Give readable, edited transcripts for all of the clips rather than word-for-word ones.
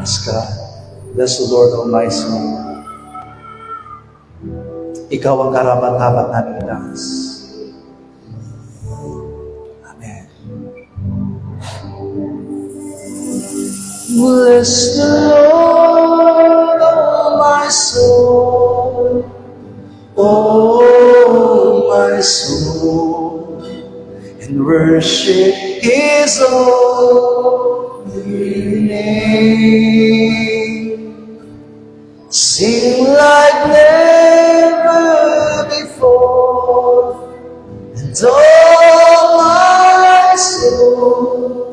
Praise God. Bless the Lord, O my soul. Ikaw ang karapat-dapat namin itaas. Amen. Bless the Lord, O my soul. O my soul. And worship His holy name. Sing like never before, and all my soul,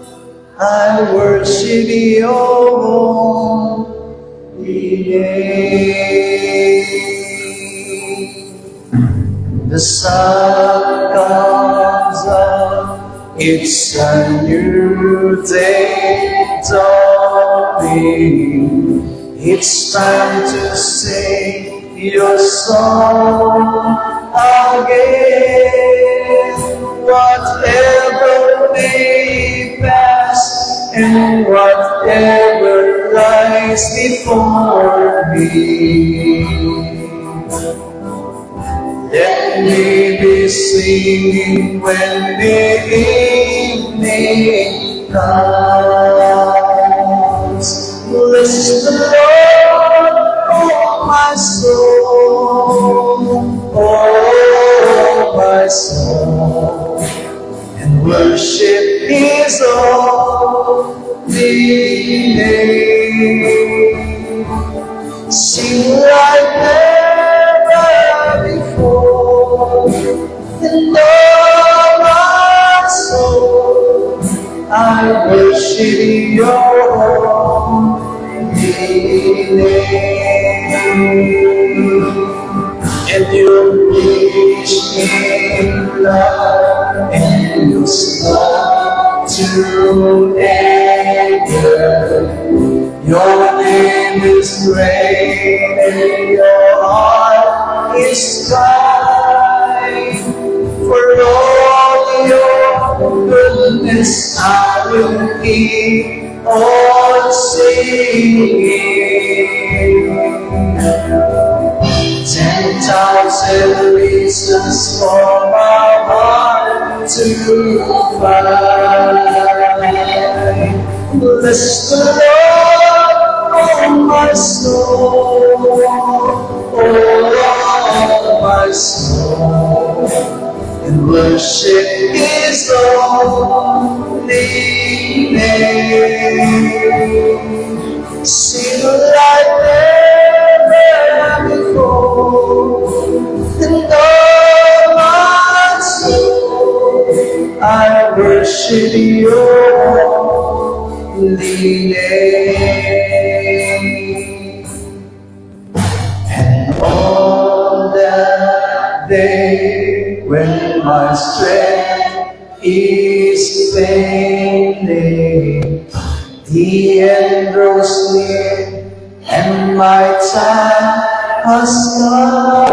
I worship Your holy name. The sun comes up, it's a new day dawning. It's time to sing Your song again. Whatever may pass and whatever lies before me, let me be singing when the evening comes. Bless the Lord, oh my soul, oh my soul, and worship His holy name. Sing like never before, and all my soul, I worship Your and You reach in love, and You stop to anger. Your name is great, and Your heart is kind. For all Your goodness I will keep on singing. 10,000 reasons for my heart to find. Bless the Lord, oh my soul, oh my soul, and worship His holy name. Sing like never before, and all my soul, I worship Your holy name. And on that day when my strength is failing, the end draws near, and my time has come.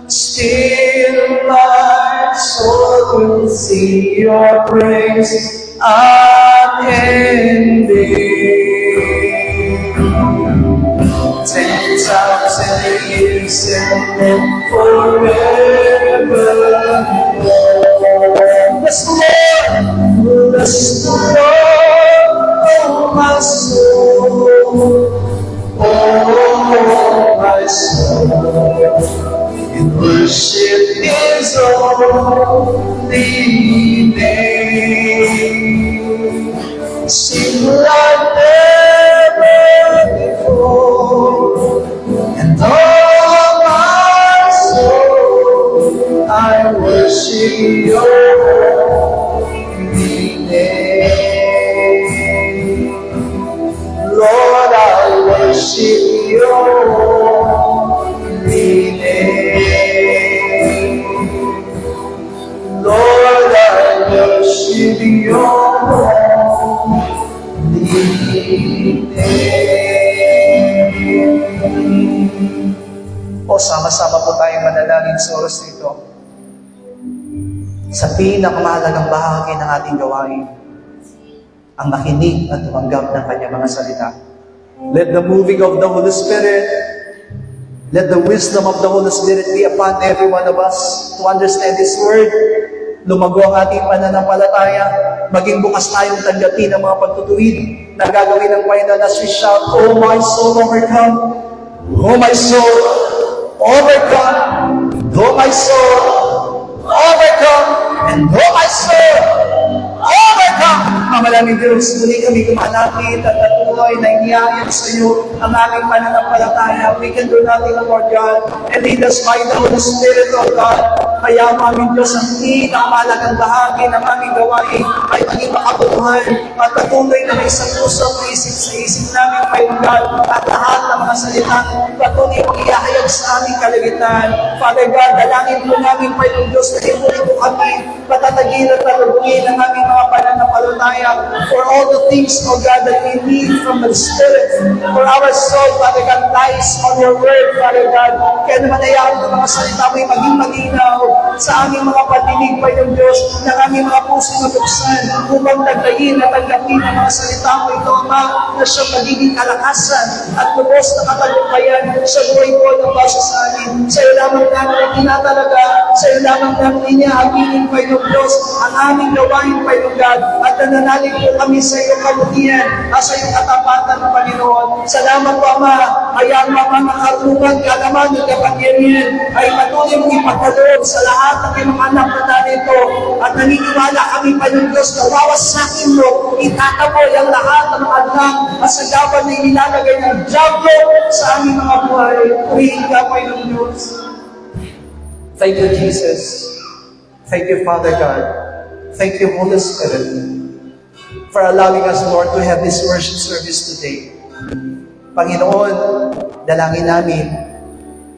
Still my soul will sing Your praise unending. 10,000 years and then forever. Bless the Lord, bless the Lord, oh my soul, oh my soul, and worship His holy name. Sing like never before, and all my soul, I worship Your holy name. Lord, I worship Your holy name. Lord, I worship Your holy name. O sama-sama po tayong manalangin sa oras nito. Sa pinakamahalagang bahagi ng ating gawain, ang makinig at tumanggap ng kanyang mga salita. Let the moving of the Holy Spirit, let the wisdom of the Holy Spirit be upon every one of us to understand His Word. Lumago ang ating pananampalataya, maging bukas tayong tanggapin ang mga pagtutuwid na gagawin ng Panginoon as we shout, "Oh my soul, overcome! Oh my soul, overcome! Oh my soul, overcome! And oh my soul, overcome!" Maraming Diyos, muli kami kumalapit at patuloy na iniyayag sa iyo ang aming pananampalataya. We can do nothing, Lord God, and lead us by the Holy Spirit, Lord God. Kaya aming Diyos, ang pinakamalagang bahagi ng aming gawain ay maging makatutuhan at patuloy na may isang pusong isip sa isip namin, Panginoon God, at lahat ng mga salita patuloy mong iahayag sa aming kalagitnaan. Father God, dalangin po namin, Panginoon Diyos, na ipunin po kami, patatagin at talugin ang aming mga pananampalataya for all the things, O God, that we need from the Spirit. For our soul, Father God, lies on your word, Father God. Kaya naman ayaw ng mga salita mo'y maging malinaw sa aming mga patinig, Panginoon Diyos, ng aming mga puso na buksan upang taglayin at tanggapin ang mga salita mo ito, Ama, na siyang magiging kalakasan at lubos na katagumpayan sa buhay ko ng basa sa amin. Sa iyo lamang namin ang tinatalaga, sa iyo lamang namin inihaabilin, Panginoon Diyos, ang aming gawain, Panginoon God, at nananalig po kami sa iyong kabutihan at sa iyong katapatan ng Panginoon. Salamat po, Ama, kaya ang mga nakarungan, kalaman at kapangyarihan ay patuloy mong ipagkaloob sa lahat ng iyong mga anak na narito. At naniniwala kami, Panginoon Diyos, na wawasakin mo, itataboy ang lahat ng mga anak at sagawan na inilalagay ng diablo sa aming mga buhay. Purihin ka, Panginoon Diyos. Thank you, Jesus. Thank you, Father God. Thank you, Holy Spirit, for allowing us, Lord, to have this worship service today. Panginoon, dalangin namin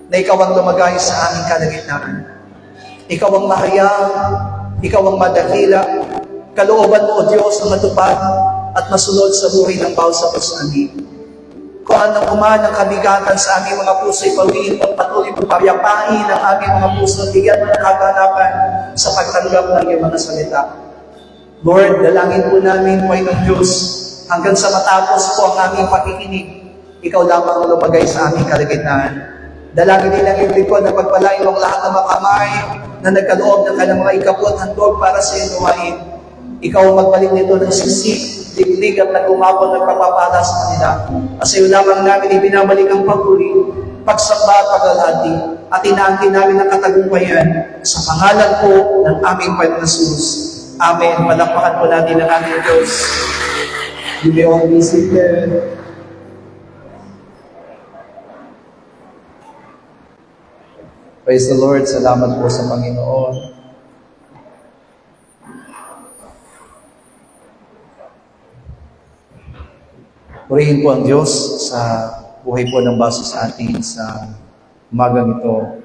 na Ikaw ang lumagay sa aming kalagitnaan. Ikaw ang mahayag, Ikaw ang madakila, kalooban mo, O Diyos, na matupad at masunod sa buhay ng bawat sa puso namin. Kung anong ang kabigatan sa aming mga puso, ipawiin mo, patuloy mo payapain ang aming mga puso, bigyan mo ng kaganapan sa pagtanggap ng iyong mga salita. Lord, dalangin po namin, Panginoon Diyos, hanggang sa matapos po ang aming pakikinig, Ikaw lamang ang lumagay sa aming kalagitnaan. Dalangin din ang iyong likod na pagpalain mong lahat ng mga kamay na nagkaloob ng kanilang mga ikapot handog para sa iyong gawain. Ikaw ang magbalik nito ng sisig, diglig at nagumapon ng pagpapala sa kanila. At sa iyo lamang namin ibinabalik ang pagpuri, pagsamba at paglalati, at inaangkin namin ang katagumpayan sa pangalan po ng aming Panginoon Jesus. Amen. Palakpakan po natin ang aming Diyos. You may all be seated. Praise the Lord. Salamat po sa Panginoon. Purihin po ang Diyos sa buhay po ng baso sa atin sa umagang ito.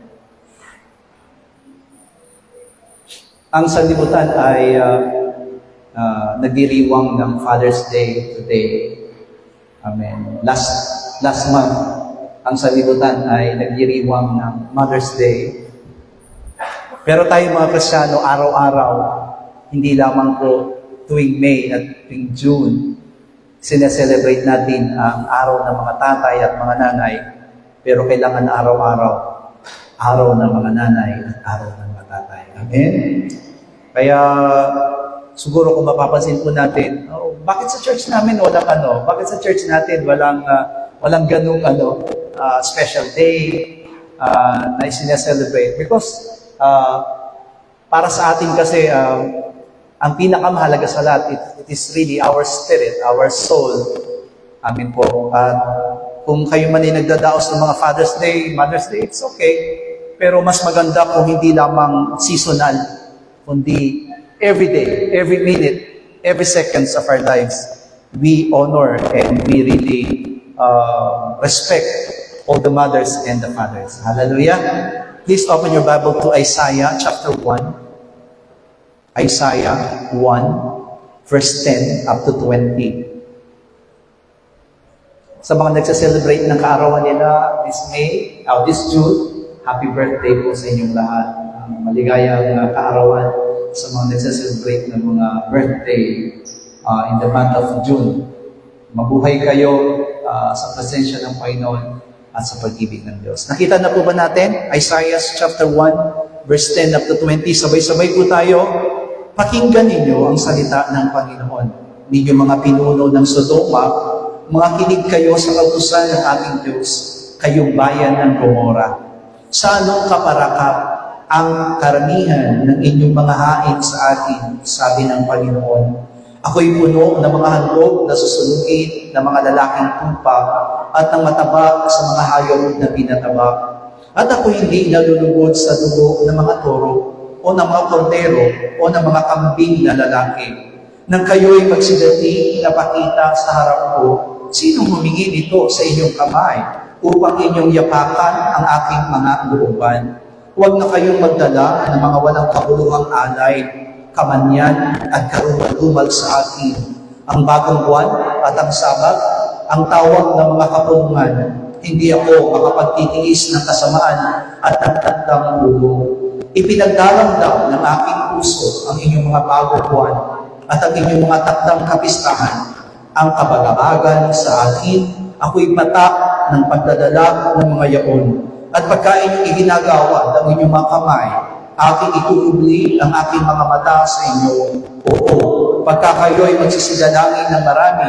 Ang sanlibutan ay nagdiriwang ng Father's Day today. Amen. Last month, ang sanlibutan ay nagdiriwang ng Mother's Day. Pero tayo mga Kristiyano, araw-araw, hindi lamang po tuwing May at tuwing June, sineselebrate natin ang araw ng mga tatay at mga nanay, pero kailangan araw-araw, araw ng mga nanay at araw ng mga tatay. Amen? Kaya, siguro kung mapapansin po natin, bakit sa church namin walang bakit sa church natin walang ganung special day na sineselebrate? Because, para sa atin kasi, ang pinakamahalaga sa lahat, it is really our spirit, our soul. Amin po. At kung kayo man ay nagdadaos ng mga Father's Day, Mother's Day, it's okay. Pero mas maganda kung hindi lamang seasonal, kundi every day, every minute, every seconds of our lives, we honor and we really respect all the mothers and the fathers. Hallelujah. Please open your Bible to Isaiah chapter 1. Isaiah 1, verse 10 up to 20. Sa mga nagsaselebrate ng kaarawan nila this June, happy birthday po sa inyong lahat. Maligayang kaarawan sa mga nagsaselebrate ng mga birthday in the month of June. Mabuhay kayo sa presensya ng Panginoon at sa pag-ibig ng Diyos. Nakita na po ba natin? Isaiah chapter 1, verse 10 up to 20. Sabay-sabay po tayo. Pakinggan ninyo ang salita ng Panginoon. Ninyo mga pinuno ng Sodoma, mga kinig kayo sa kautusan ng ating Diyos, kayong bayan ng Gomora. Sa anong kaparakap ang karamihan ng inyong mga hain sa akin, sabi ng Panginoon. Ako'y puno ng mga handog na susunugin ng mga lalaking tupa at ng mataba sa mga hayop na pinataba. At ako hindi nalulugod sa dugo ng mga toro o ng mga kordero o ng mga kambing na lalaki. Nang kayo'y magsidati na pakita sa harap ko, sinong humingi nito sa inyong kamay upang inyong yapakan ang aking mga looban? Huwag na kayong magdala ng mga walang kabuluhang alay, kamanyan at karumal-dumal sa akin. Ang bagong buwan at ang sabat, ang tawag ng mga kapulungan. Hindi ako makapagtitiis ng kasamaan at nagtatang ulo. Ipinagdaramdam ng aking puso ang inyong mga bagong buwan at ang inyong mga takdang kapistahan. Ang kabagabagan sa akin, ako'y patak ng pagdadala ng mga yaon. At pagka inyong iginagawa ng inyong mga kamay, aking ituubli ang aking mga mata sa inyo. Oo, pagka kayo'y magsisidalangin ng marami,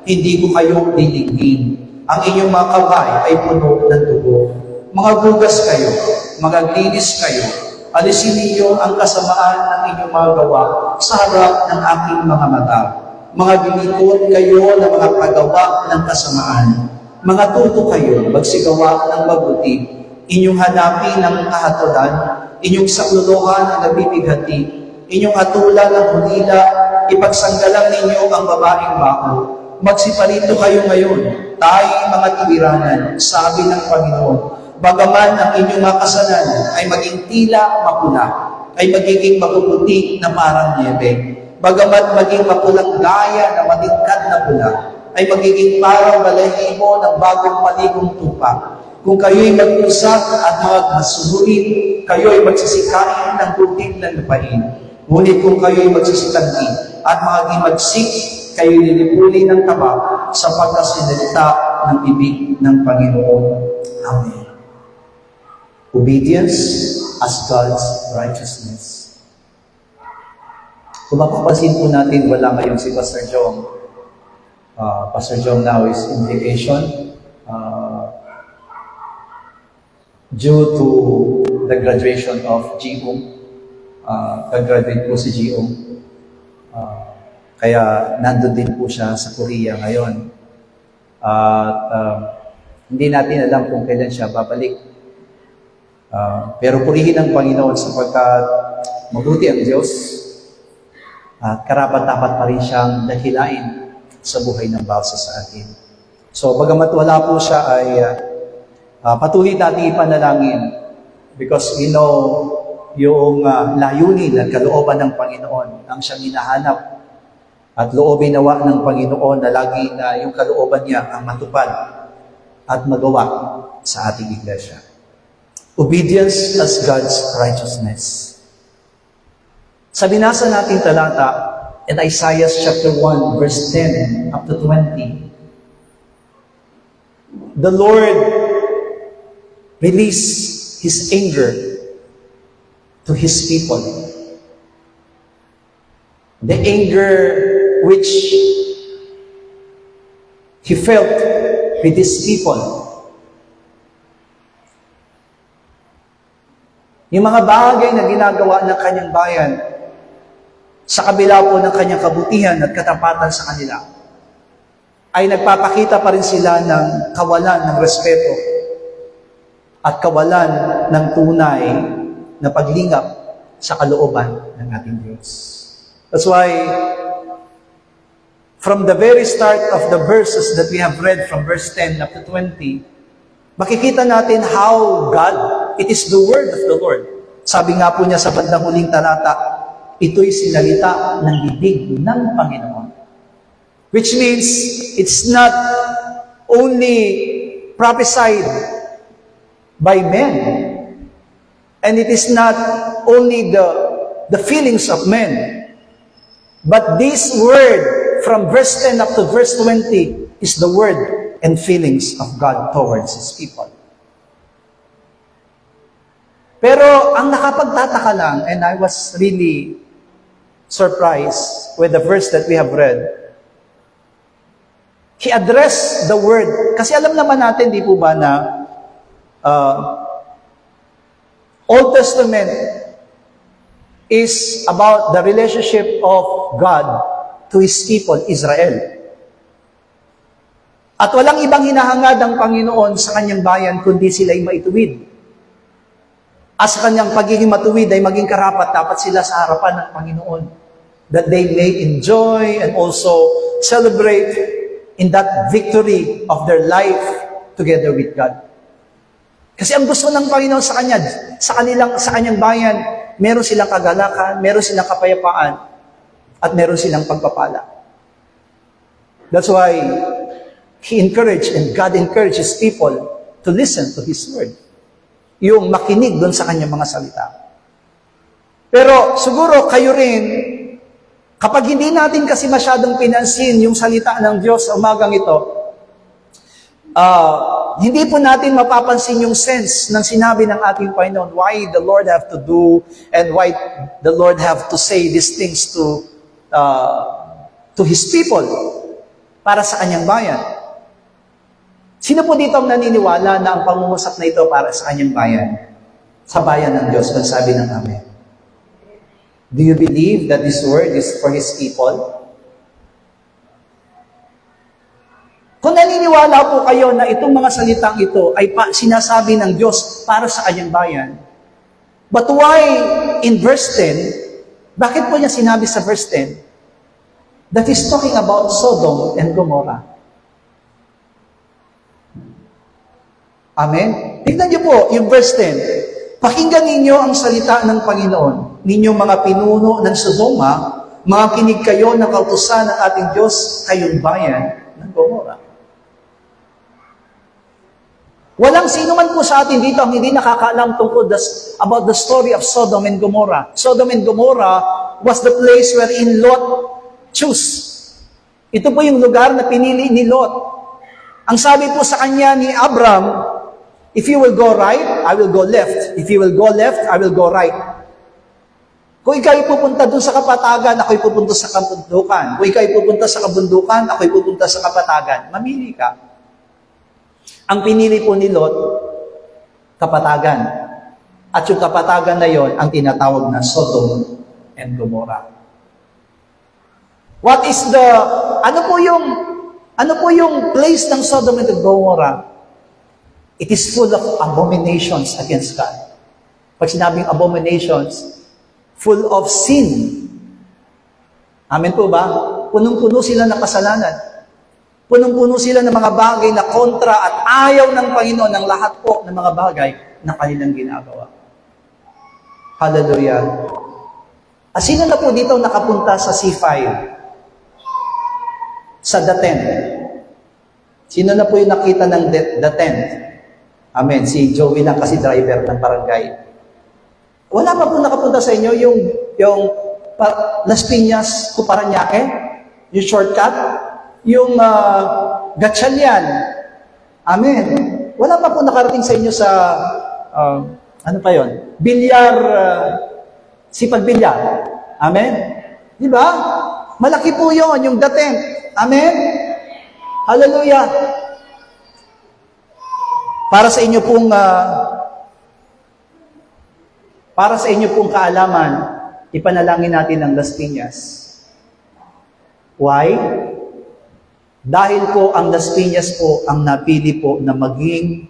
hindi ko kayo diligin. Ang inyong mga kamay ay puno ng dugo. Mga gugas kayo, magaglinis kayo, alisin ninyo ang kasamaan ng inyong mga gawa sa harap ng aking mga mata. Mga bilikot kayo ng mga paggawa ng kasamaan. Mga tuto kayo, magsigawa ng mabuti. Inyong hanapin ng kahatulan, inyong sakluluhan ang nabibighati, inyong hatulan ng hulila, ipagsanggalang ninyo ang babaeng bako. Magsipalito kayo ngayon, tayo mga tiwiranan, sabi ng Panginoon. Bagaman ang inyong mga kasalanan ay maging tila mapula, ay magiging mapuputi na parang niebe. Bagamat maging mapulang gaya na matingkad na pula, ay magiging parang balahibo ng bagong maligong tupa. Kung kayo'y mag-usap at magmasunurin, kayo'y magsisikain ng buting ng lupain. Ngunit kung kayo'y magsisitanggi at magimagsik, kayo'y lilipuli ng taba sa pagkasinalita ng bibig ng Panginoon. Amen. Obedience as God's righteousness. Kung mapapansin po natin, wala ngayon si Pastor Jong. Pastor Jong now is in vacation due to the graduation of G.O. Pag-graduate po si G.O. Kaya nandun din po siya sa Korea ngayon. Hindi natin alam kung kailan siya babalik. Pero purihin ang Panginoon sapagkat mabuti ang Diyos at karapat-dapat pa rin siyang dakilain sa buhay ng bawat sa atin. So, bagamat wala po siya ay patuloy natin ipanalangin because we know yung layunin at kalooban ng Panginoon ang siyang hinahanap at loobin nawa ng Panginoon na lagi na yung kalooban niya ang matupad at magawa sa ating iglesia. Obedience as God's righteousness. Sa binasa nating talata in Isaiah chapter 1 verse 10 up to 20, the Lord released His anger to His people. The anger which He felt with His people. Yung mga bagay na ginagawa ng kanyang bayan, sa kabila po ng kanyang kabutihan at katapatan sa kanila, ay nagpapakita pa rin sila ng kawalan ng respeto at kawalan ng tunay na paglingap sa kalooban ng ating Diyos. That's why, from the very start of the verses that we have read from verse 10 up to 20, makikita natin how God, it is the word of the Lord. Sabi nga po niya sa bandang huling talata, ito'y sinalita ng bibig ng Panginoon. Which means, it's not only prophesied by men, and it is not only the feelings of men, but this word from verse 10 up to verse 20 is the word and feelings of God towards His people. Pero ang nakapagtataka lang, and I was really surprised with the verse that we have read, He addressed the word. Kasi alam naman natin, di po ba, na Old Testament is about the relationship of God to His people, Israel. At walang ibang hinahangad ang Panginoon sa Kanyang bayan, kundi sila'y maituwid. At sa Kanyang pagiging matuwid ay maging karapat, dapat sila sa harapan ng Panginoon. That they may enjoy and also celebrate in that victory of their life together with God. Kasi ang gusto ng Panginoon sa Kanya, sa Kanyang bayan, meron silang kagalakan, meron silang kapayapaan, at meron silang pagpapala. That's why He encouraged and God encouraged His people to listen to His word. Yung makinig doon sa Kanyang mga salita. Pero siguro kayo rin, kapag hindi natin kasi masyadong pinansin yung salita ng Diyos sa umagang ito, hindi po natin mapapansin yung sense ng sinabi ng ating Panginoon, why the Lord have to do and why the Lord have to say these things to His people para sa Kanyang bayan. Sino po dito ang naniniwala na ang pangungusap na ito para sa Kanyang bayan? Sa bayan ng Diyos, magsabi ng Amen. Do you believe that this word is for His people? Kung naniniwala po kayo na itong mga salitang ito ay sinasabi ng Diyos para sa Kanyang bayan, but why in verse 10, bakit po niya sinabi sa verse 10, that He's talking about Sodom and Gomorrah? Amen? Tignan niyo po yung verse 10. Pakinggan ninyo ang salita ng Panginoon, ninyong mga pinuno ng Sodoma, mga kinig kayo ng kautusan ng ating Diyos, kayong bayan ng Gomorrah. Walang sino man po sa atin dito ang hindi nakakaalam tungkol about the story of Sodom and Gomorrah. Sodom and Gomorrah was the place wherein Lot chose. Ito po yung lugar na pinili ni Lot. Ang sabi po sa kanya ni Abram, if you will go right, I will go left. If you will go left, I will go right. Kung ikaw pupunta dun sa kapatagan, ako'y pupunta sa kabundukan. Kung ikaw pupunta sa kabundukan, ako'y pupunta sa kapatagan. Mamili ka. Ang pinili po ni Lot, kapatagan. At yung kapatagan na yon ang tinatawag na Sodom and Gomorrah. What is the, ano po yung place ng Sodom and Gomorrah? It is full of abominations against God. Pag sinabing abominations, full of sin. Amen po ba? Punong-puno sila ng kasalanan. Punong-puno sila ng mga bagay na kontra at ayaw ng Panginoon ng lahat po ng mga bagay na kanilang ginagawa. Hallelujah. Sino na po dito nakapunta sa C5? Sa The Tent? Sino na po yung nakita ng The Tent? Amen. Si Joey lang kasi driver ng barangay. Wala pa po nakapunta sa inyo yung Las Piñas, Paranaque? Yung shortcut? Yung Gatchalian. Amen. Wala pa po nakarating sa inyo sa, ano pa yon? Bilyar, sipag-bilyar. Amen. Di ba? Malaki po yun, yung The Tent. Amen. Hallelujah. Para sa inyo pong kaalaman, ipanalangin natin ang Las Piñas. Why? Dahil po ang Las Piñas po ang napili po na maging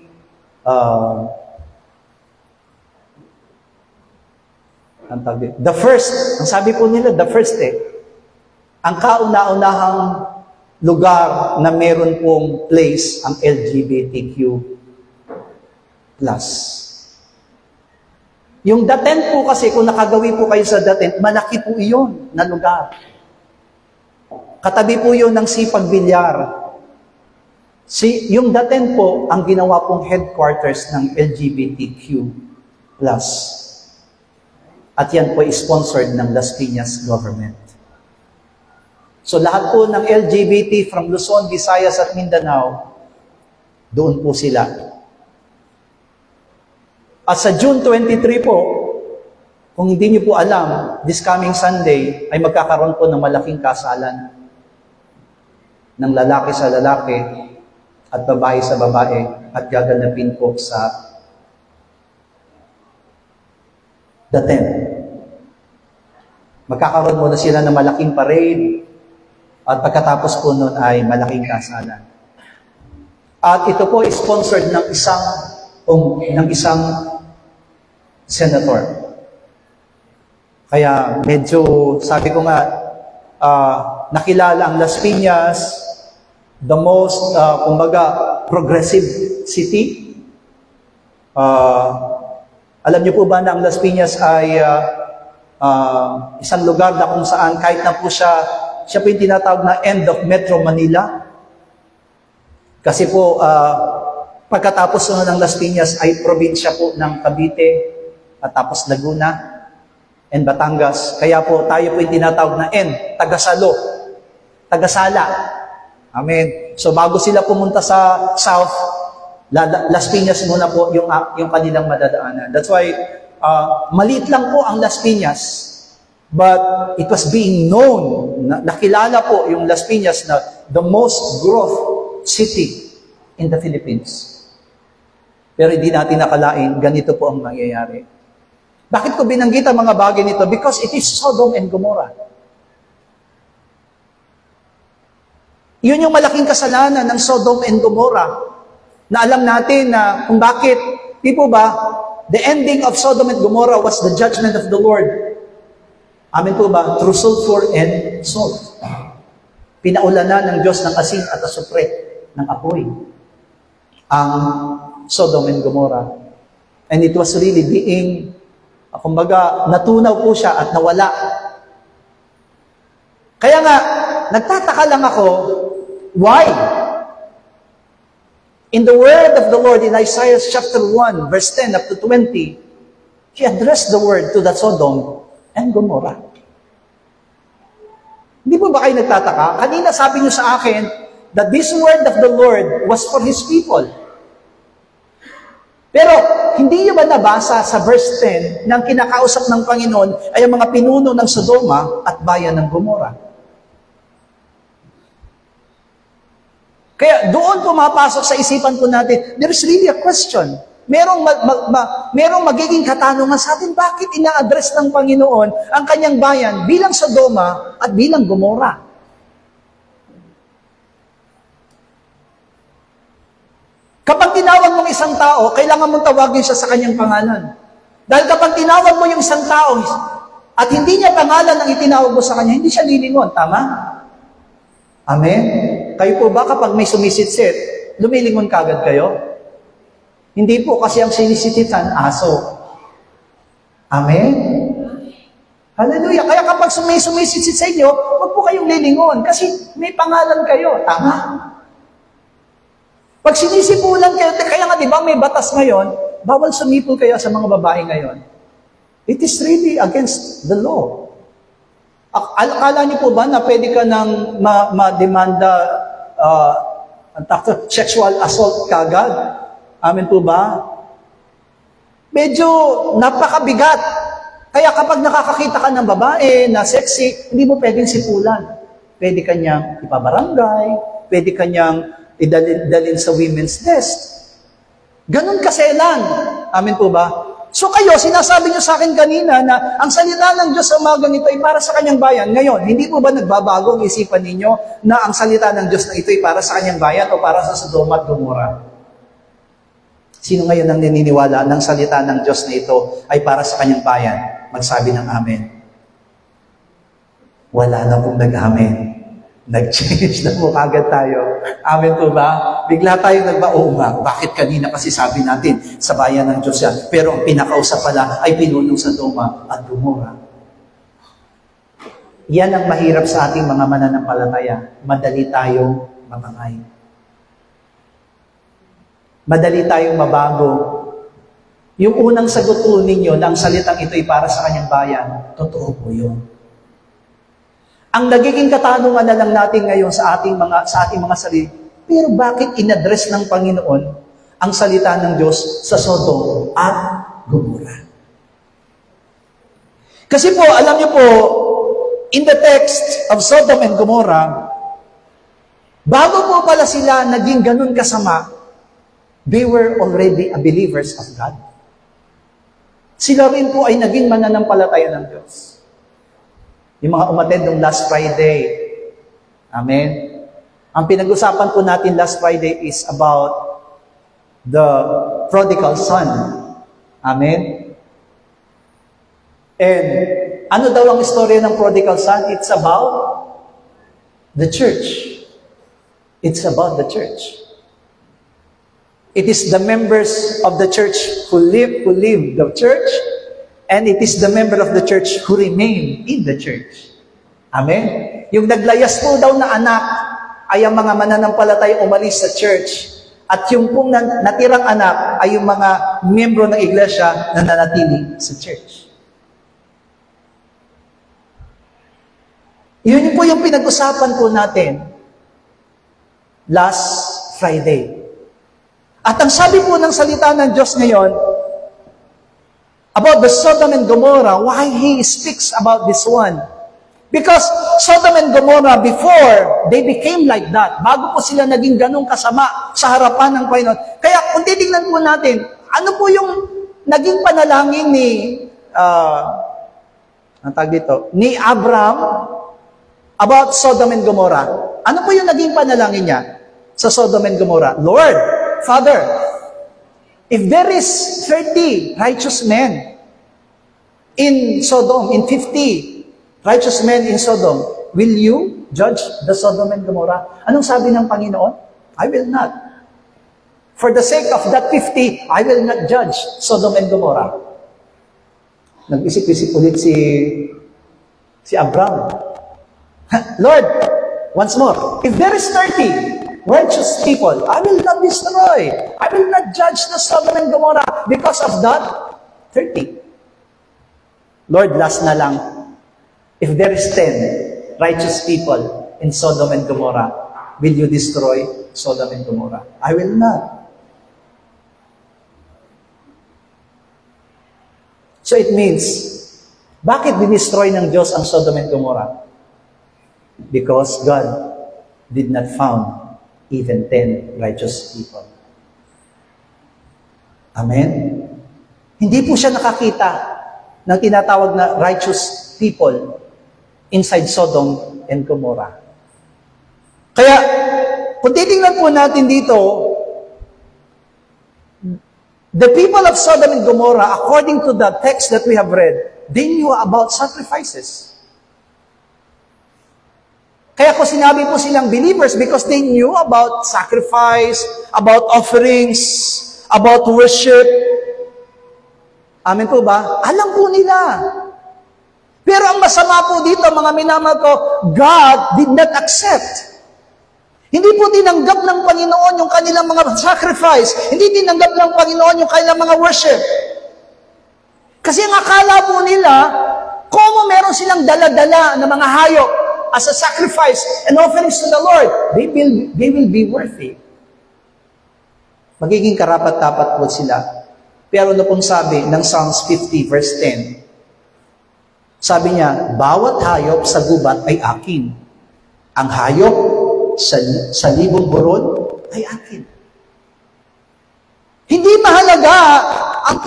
the first, ang sabi po nila, the first ang kauna-unahang lugar na meron pong place ang LGBTQ+. Yung The Tent po kasi, kung nakagawi po kayo sa The Tent, malaki po iyon na lugar. Katabi po yun ng sipag-bilyar. Yung The Tent po, ang ginawa pong headquarters ng LGBTQ+. At yan po ay sponsored ng Las Piñas government. So lahat po ng LGBT from Luzon, Visayas at Mindanao, doon po sila. At sa June 23 po, kung hindi niyo po alam, this coming Sunday ay magkakaroon po ng malaking kasalan ng lalaki sa lalaki at babae sa babae at gaganapin po sa the tent. Magkakaroon muna sila ng malaking parade at pagkatapos po nun ay malaking kasalan. At ito po is sponsored ng isang senator. Kaya medyo, sabi ko nga, nakilala ang Las Piñas, the most, progressive city. Alam niyo po ba na ang Las Piñas ay isang lugar na kung saan kahit na po siya po yung tinatawag na end of Metro Manila. Kasi po, pagkatapos ng Las Piñas ay probinsya po ng Cavite at tapos Laguna and Batangas. Kaya po tayo po yung tinatawag na Tagasala. Amen. So bago sila pumunta sa South, Las Piñas muna po yung kanilang madadaanan. That's why, maliit lang po ang Las Piñas. But it was being known, nakilala po yung Las Piñas na the most growth city in the Philippines. Pero hindi natin nakalain, ganito po ang mangyayari. Bakit ko binanggit ang mga bagay nito? Because it is Sodom and Gomorrah. Yun yung malaking kasalanan ng Sodom and Gomorrah. Na alam natin na kung bakit, di po ba, the ending of Sodom and Gomorrah was the judgment of the Lord. Amen po ba? Through sulfur and salt. Pinaulanan ng Diyos ng asin at asupre ng apoy ang Sodom and Gomorrah. And it was really being, kumbaga, natunaw po siya at nawala. Kaya nga, nagtataka lang ako, why? In the word of the Lord in Isaiah chapter 1, verse 10 up to 20, He addressed the word to the Sodom and Gomorrah. Hindi po ba kayo nagtataka? Kanina sabi niyo sa akin that this word of the Lord was for His people. Pero hindi niyo ba nabasa sa verse 10 na ang kinakausap ng Panginoon ay ang mga pinuno ng Sodoma at bayan ng Gomorrah? Kaya doon pumapasok sa isipan po natin, there is really a question. Merong magiging katanungan sa atin, bakit ina-address ng Panginoon ang kanyang bayan bilang Sodoma at bilang Gomorrah? Kapag tinawag mong isang tao, kailangan mong tawagin siya sa kanyang pangalan. Dahil kapag tinawag mo yung isang tao at hindi niya pangalan ang itinawag mo sa kanya, hindi siya lilingon. Tama? Amen? Kayo po ba kapag may sumisitsit, lumilingon kagad kayo? Hindi po, kasi ang sinisititan, aso. Amen? Hallelujah. Kaya kapag may sumisitsit sa inyo, huwag po kayong lilingon kasi may pangalan kayo. Tama? Pag sinisipulan kayo, kaya nga diba may batas ngayon, bawal sumipol kayo sa mga babae ngayon. It is really against the law. Akala niyo po ba na pwede ka nang ma-demanda sexual assault kagad? Amen po ba? Medyo napakabigat. Kaya kapag nakakakita ka ng babae na sexy, hindi mo pwedeng sipulan. Pwede kanyang ipabarangay, pwede kanyang idalin sa women's desk. Ganun kaselan. Amen po ba? So kayo, sinasabi niyo sa akin kanina na ang salita ng Diyos sa mga ganito ay para sa kanyang bayan. Ngayon, hindi po ba nagbabago ang isipan ninyo na ang salita ng Diyos na ito ay para sa kanyang bayan o para sa Sodoma at Gomorrah? Sino ngayon ang naniniwala ng salita ng Diyos na ito ay para sa kanyang bayan? Magsabi ng amen. Wala na pong nag-amen. Nag-change na po agad tayo. Amen po ba? Bigla tayong nagba-oma. Bakit kanina kasi sabi natin sa bayan ng Diyos yan? Pero ang pinakausap pala ay pinunong sa Sodoma at Gomorrah. Yan ang mahirap sa ating mga mananampalataya. Madali tayong mamangay. Madali tayong mabago. Yung unang sagot po ninyo na ang salitang ito ay para sa kanyang bayan, totoo po yun. Ang nagiging katanungan na lang natin ngayon sa ating mga sarili, pero bakit inaddress ng Panginoon ang salita ng Diyos sa Sodom at Gomorrah? Kasi po, alam niyo po, in the text of Sodom and Gomorrah, bago po pala sila naging ganun kasama, they were already a believers of God. Sila rin po ay naging mananampalataya ng Diyos. Yung mga umattend nung last Friday. Amen? Ang pinag-usapan po natin last Friday is about the prodigal son. Amen? And ano daw ang istorya ng prodigal son? It's about the church. It's about the church. It is the members of the church who live the church, and it is the member of the church who remain in the church. Amen? Yung naglayas po daw na anak ay ang mga mananampalataya umalis sa church. At yung pong natirang anak ay yung mga miyembro ng iglesia na nanatili sa church. Yun po yung pinag-usapan po natin last Friday. At ang sabi po ng salita ng Diyos ngayon, about the Sodom and Gomorrah, why He speaks about this one? Because Sodom and Gomorrah, before they became like that, bago po sila naging ganong kasama sa harapan ng Panginoon. Kaya kung titignan po natin, ano po yung naging panalangin ni Abraham about Sodom and Gomorrah? Ano po yung naging panalangin niya sa Sodom and Gomorrah? Lord, Father, if there is 30 righteous men in Sodom, in 50 righteous men in Sodom, will you judge the Sodom and Gomorrah? Anong sabi ng Panginoon? I will not. For the sake of that 50, I will not judge Sodom and Gomorrah. Nag-isip-isip ulit si Abraham. Lord, once more, if there is 30 righteous people, I will not destroy. I will not judge the Sodom and Gomorrah because of that 30. Lord, last na lang. If there is 10 righteous people in Sodom and Gomorrah, will you destroy Sodom and Gomorrah? I will not. So it means, bakit dinestroy ng Diyos ang Sodom and Gomorrah? Because God did not found even 10 righteous people. Amen? Hindi po siya nakakita ng tinatawag na righteous people inside Sodom and Gomorrah. Kaya, kung titingnan po natin dito, the people of Sodom and Gomorrah, according to the text that we have read, they knew about sacrifices. Kaya ko sinabi po silang believers because they knew about sacrifice, about offerings, about worship. Amen po ba? Alam po nila. Pero ang masama po dito, mga minamahal ko, God did not accept. Hindi po tinanggap ng Panginoon yung kanilang mga sacrifice. Hindi tinanggap ng Panginoon yung kanilang mga worship. Kasi ang akala po nila, kung meron silang dala-dala na mga hayop, as a sacrifice and offerings to the Lord, they will be worthy. Magiging karapat-dapat po sila. Pero ano pong sabi ng Psalms 50 verse 10? Sabi niya, bawat hayop sa gubat ay akin. Ang hayop sa libong buron ay akin. Hindi mahalaga ang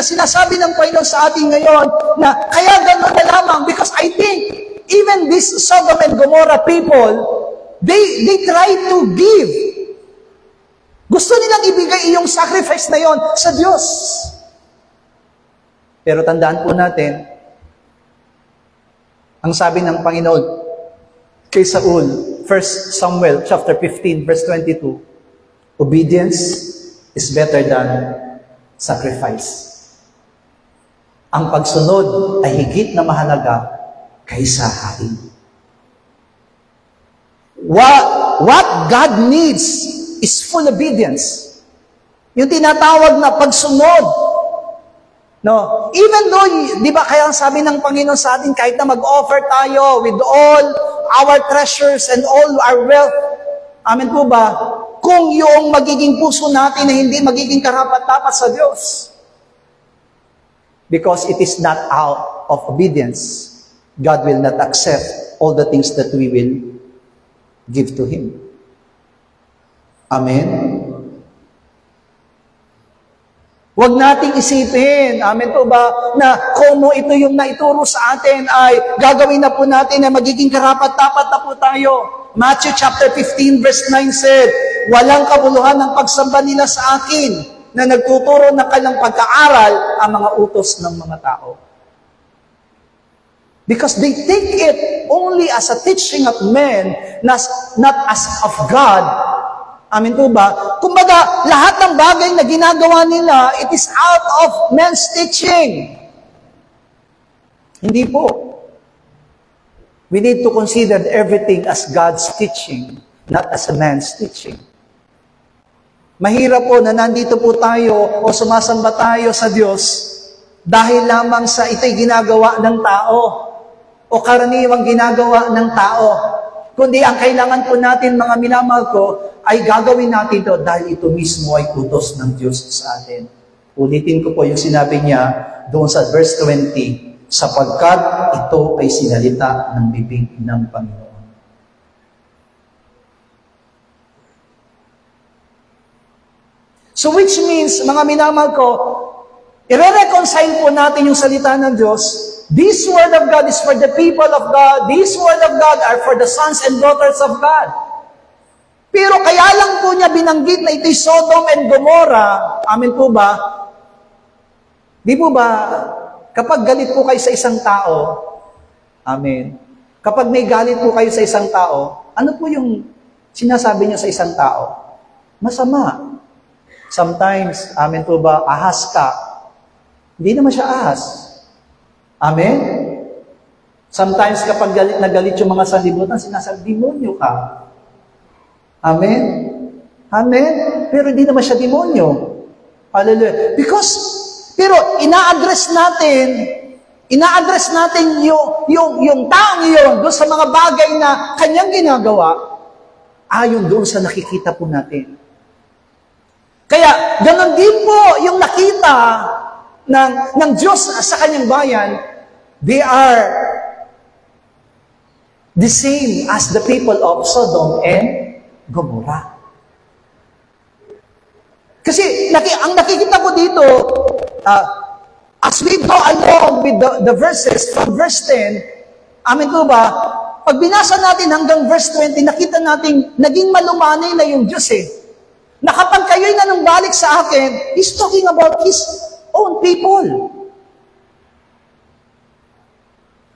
sinasabi ng Panginoon sa atin ngayon na kaya gano'n na lamang because I think even these Sodom and Gomorrah people, they try to give. Gusto nilang ibigay iyong sacrifice na yon sa Diyos. Pero tandaan po natin, ang sabi ng Panginoon kay Saul, 1 Samuel chapter 15 verse 22, obedience is better than sacrifice. Ang pagsunod ay higit na mahalaga kaysa hain. What God needs is full obedience. Yung tinatawag na pagsunod No? Even though, di ba kaya ang sabi ng Panginoon sa atin, kahit na mag-offer tayo with all our treasures and all our wealth, amen po ba? Kung yung magiging puso natin na hindi magiging karapat-dapat sa Diyos. Because it is not out of obedience, God will not accept all the things that we will give to Him. Amen? Huwag nating isipin, amen po ba, na kung ito yung naituro sa atin ay gagawin na po natin na magiging karapat-dapat na po tayo. Matthew chapter 15 verse 9 said, walang kabuluhan ng pagsamba nila sa akin na nagtuturo ng kanilang pagkaaral ang mga utos ng mga tao. Because they take it only as a teaching of men, not as of God. Amin po ba? Kumbaga, lahat ng bagay na ginagawa nila, it is out of men's teaching. Hindi po. We need to consider everything as God's teaching, not as a man's teaching. Mahirap po na nandito po tayo o sumasamba tayo sa Diyos dahil lamang sa ito'y ginagawa ng tao o karaniwang ginagawa ng tao. Kundi ang kailangan po natin, mga minamahal ko, ay gagawin natin ito dahil ito mismo ay utos ng Diyos sa atin. Ulitin ko po yung sinabi niya doon sa verse 20, sapagkat ito ay sinalita ng bibig ng Panginoon. So which means, mga minamahal ko, i-reconcile po natin yung salita ng Diyos. This word of God is for the people of God. This word of God are for the sons and daughters of God. Pero kaya lang po niya binanggit na ito'y Sodom and Gomorrah. Amen po ba? Di po ba, kapag galit po kayo sa isang tao, amen, kapag may galit po kayo sa isang tao, ano po yung sinasabi niyo sa isang tao? Masama. Sometimes, amen po ba, ahas ka. Hindi naman siya ahas. Amen? Sometimes kapag galit na galit yung mga sanlibutan, sinasabi, demonyo ka. Amen? Amen? Pero hindi naman siya demonyo. Hallelujah. Pero ina-address natin yung taong iyon doon sa mga bagay na kanyang ginagawa, ayon doon sa nakikita po natin. Kaya, ganon din po yung nakita ng Diyos sa kanyang bayan, they are the same as the people of Sodom and Gomorrah. Kasi ang nakikita ko dito, as we go along with the verses from verse 10, amin po ba, pag binasa natin hanggang verse 20, nakita natin naging malumanay na yung Diyos na kapag kayo'y nanumbalik sa akin, He's talking about His own people.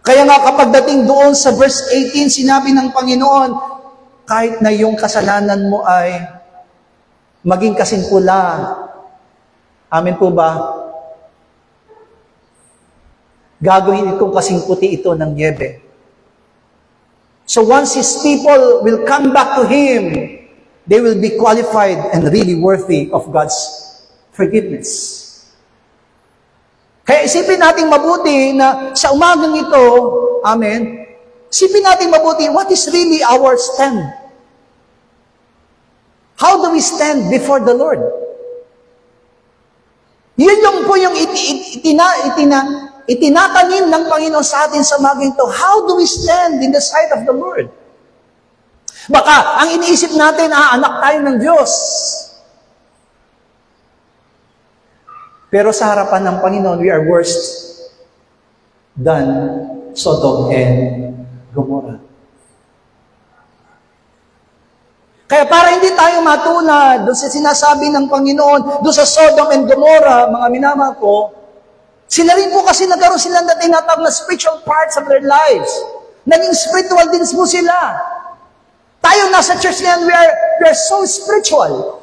Kaya nga kapag dating doon sa verse 18, sinabi ng Panginoon, kahit na yung kasalanan mo ay maging kasing pula, amin po ba? Gagawin itong kasing puti ito ng niebe. So once His people will come back to Him, they will be qualified and really worthy of God's forgiveness. Kaya isipin natin mabuti na sa umagang ito, amen, isipin natin mabuti, what is really our stand? How do we stand before the Lord? Yun yung po yung itinatanim ng Panginoon sa atin sa umagang ito. How do we stand in the sight of the Lord? Baka, ang iniisip natin, anak tayo ng Diyos. Pero sa harapan ng Panginoon, we are worse than Sodom and Gomorrah. Kaya para hindi tayo matulad doon sa sinasabi ng Panginoon, doon sa Sodom and Gomorrah, mga minamahal ko, sila rin po kasi nagkaroon sila na tinatawag na spiritual parts of their lives. Naging spiritual din po sila. Tayo nasa church na yan, we are so spiritual.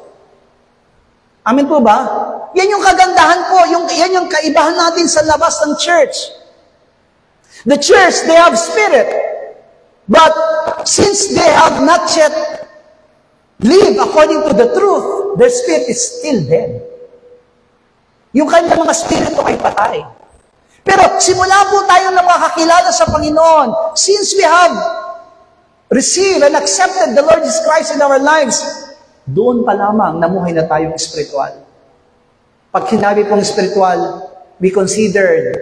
Amen po ba? Yan yung kagandahan po, yan yung kaibahan natin sa labas ng church. The church, they have spirit. But since they have not yet lived according to the truth, their spirit is still dead. Yung kanyang mga spirito ay patay. Pero simula po tayong nakakakilala sa Panginoon, since we have received and accepted the Lord Jesus Christ in our lives, doon pa lamang namuhay na tayong spiritual. Pag sinabi pong spiritual, we considered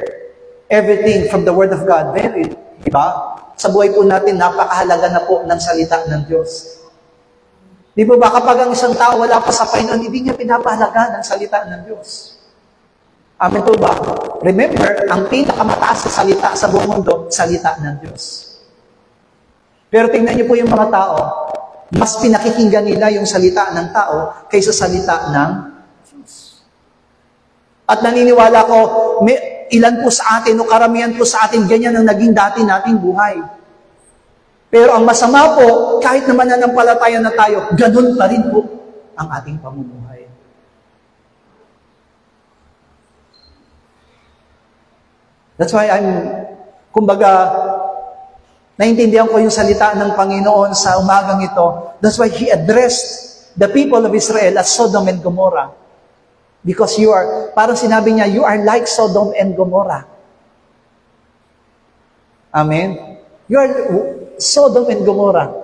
everything from the Word of God. Very, diba? Sa buhay po natin, napakahalaga na po ng salita ng Diyos. Di ba ba kapag ang isang tao wala pa sa Panginoon, hindi niya pinapahalaga ng salita ng Diyos? Amen po ba? Remember, ang pinakamataas sa salita sa buong mundo, salita ng Diyos. Pero tingnan niyo po yung mga tao, mas pinakikinggan nila yung salita ng tao kaysa salita ng Diyos. At naniniwala ko, ilan po sa atin o karamihan po sa atin, ganyan ang naging dati nating buhay. Pero ang masama po, kahit naman nanampalataya na tayo, ganun pa rin po ang ating pamumuhay. That's why kumbaga, naintindihan ko yung salita ng Panginoon sa umagang ito. That's why He addressed the people of Israel as Sodom and Gomorrah. Because you are, parang sinabi niya, you are like Sodom and Gomorrah. Amen? You are Sodom and Gomorrah.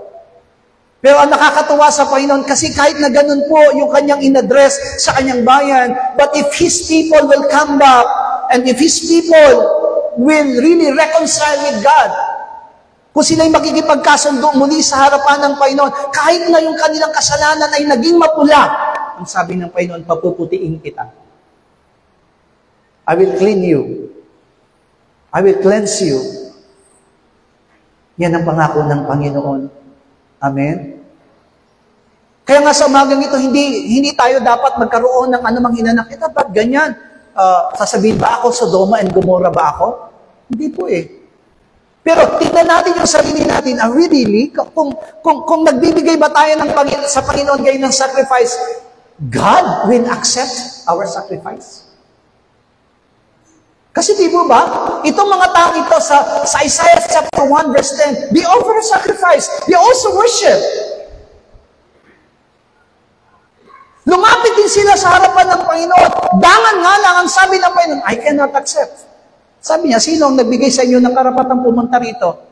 Pero ang nakakatuwa sa Panginoon, kasi kahit na ganun po yung kanyang in-address sa kanyang bayan, but if His people will come back, and if His people will really reconcile with God, kung sila'y makikipagkasundo muli sa harapan ng Panginoon, kahit na yung kanilang kasalanan ay naging mapula, ang sabi ng Panginoon, papuputiin kita. I will clean you. I will cleanse you. Yan ang pangako ng Panginoon. Amen? Kaya nga sa umagang ito, hindi tayo dapat magkaroon ng anumang hinanakit. Dapat ganyan. Sasabihin ba ako, Sodoma and Gomorrah ba ako? Hindi po eh. Pero tignan natin yung sarili natin, are we really? Kung nagbibigay ba tayo sa Panginoon ngayon ng sacrifice, God will accept our sacrifice. Kasi di ba, itong mga tao ito sa Isaiah chapter 1 verse 10, they offer a sacrifice. They also worship. Lumapit din sila sa harapan ng Panginoon. Dangan nga lang ang sabi ng Panginoon, I cannot accept. Sabi niya, sino ang nagbigay sa inyo ng karapatang pumunta rito?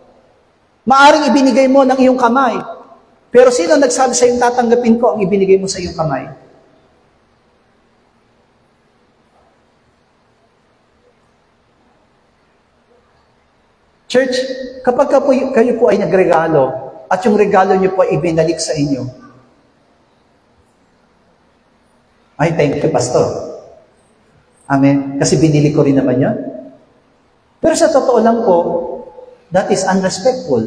Maaring ibinigay mo ng iyong kamay. Pero sino nagsabi sa iyong tatanggapin ko ang ibinigay mo sa iyong kamay? Church, kapag kayo po ay nagregalo at yung regalo niyo po ay ibinalik sa inyo, ay, thank you, Pastor. Amen. Kasi binili ko rin naman yan. Pero sa totoo lang po, that is unrespectful.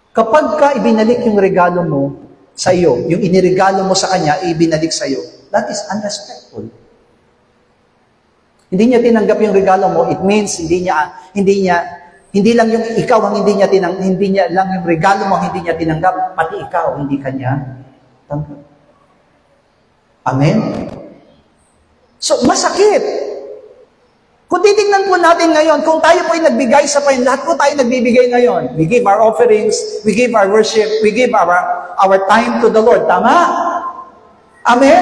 Kapag ka ibinalik yung regalo mo sa iyo, yung iniregalo mo sa kanya, ibinalik sa iyo, that is unrespectful. Hindi niya tinanggap yung regalo mo, it means hindi lang yung ikaw ang hindi niya lang yung regalo mo hindi niya tinanggap, pati ikaw hindi kanya tanggap. Amen? So, masakit. Kung titingnan po natin ngayon, kung tayo po ay nagbigay sa Panginoon, lahat po tayo nagbibigay ngayon. We give our offerings, we give our worship, we give our time to the Lord. Tama? Amen?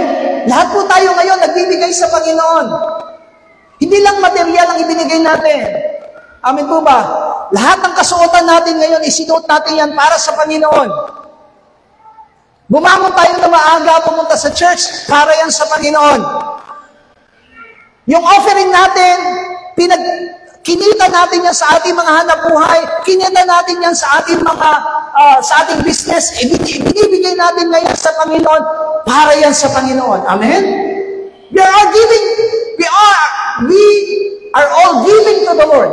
Lahat po tayo ngayon nagbibigay sa Panginoon. Hindi lang material ang ibinigay natin. Amen po ba? Lahat ng kasuotan natin ngayon, isinuot natin yan para sa Panginoon. Bumangon tayo na maaga, pumunta sa church, para yan sa Panginoon. Yung offering natin, kinita natin yan sa ating mga hanap buhay, kinita natin yan sa ating sa ating business, ibinibigay natin ngayon sa Panginoon, para yan sa Panginoon. Amen? We are all giving to the Lord.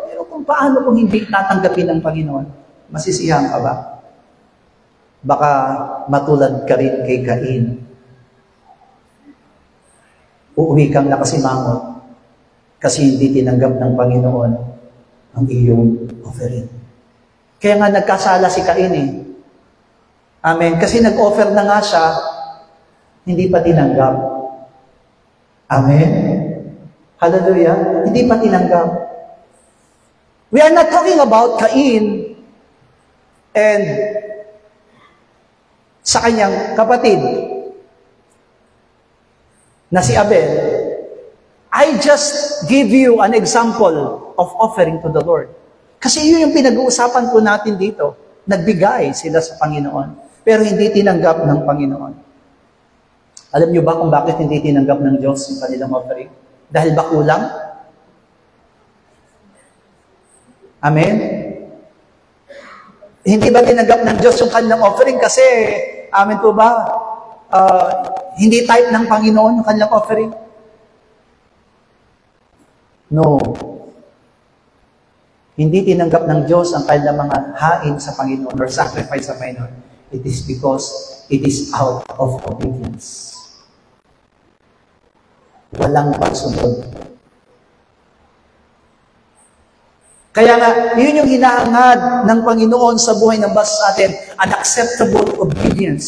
Pero kung paano kung hindi tatanggapin ng Panginoon, masisiyahan ka ba? Baka matulad ka rin kay Cain. Uuwi kang nakasimangot kasi hindi tinanggap ng Panginoon ang iyong offering. Kaya nga nagkasala si Cain eh. Amen. Kasi nag-offer na nga siya, hindi pa tinanggap. Amen. Hallelujah. Hindi pa tinanggap. We are not talking about Cain and sa kanyang kapatid na si Abel. I just give you an example of offering to the Lord. Kasi yun yung pinag-uusapan po natin dito. Nagbigay sila sa Panginoon, pero hindi tinanggap ng Panginoon. Alam niyo ba kung bakit hindi tinanggap ng Diyos yung kanilang offering? Dahil ba kulang? Amen? Hindi ba tinanggap ng Diyos yung kanilang offering? Kasi, amen po ba, hindi type ng Panginoon yung kanilang offering? No. Hindi tinanggap ng Diyos ang kanilang mga hain sa Panginoon or sacrifice sa Panginoon. It is because it is out of obedience. Walang pagsunod. Kaya nga, yun yung hinahangad ng Panginoon sa buhay ng basta natin, an acceptable obedience.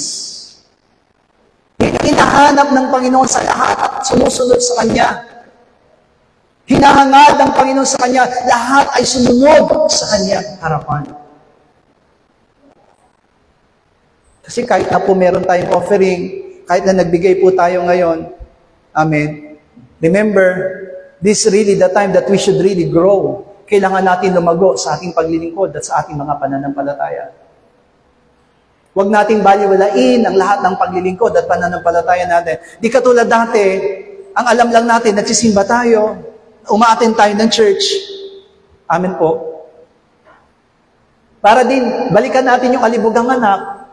Yun yung hinahanap ng Panginoon sa lahat at sumusunod sa Kanya. Hinahangad ng Panginoon sa Kanya, lahat ay sumunod sa Kanya harapan. Kasi kahit na po meron tayong offering, kahit na nagbigay po tayo ngayon, amen, remember, this is really the time that we should really grow. Kailangan natin lumago sa ating paglilingkod at sa ating mga pananampalataya. Huwag nating baliwalain ang lahat ng paglilingkod at pananampalataya natin. Di katulad dati, ang alam lang natin, nagsisimba tayo, umaattend tayo ng church. Amen po. Para din, balikan natin yung alibugang anak.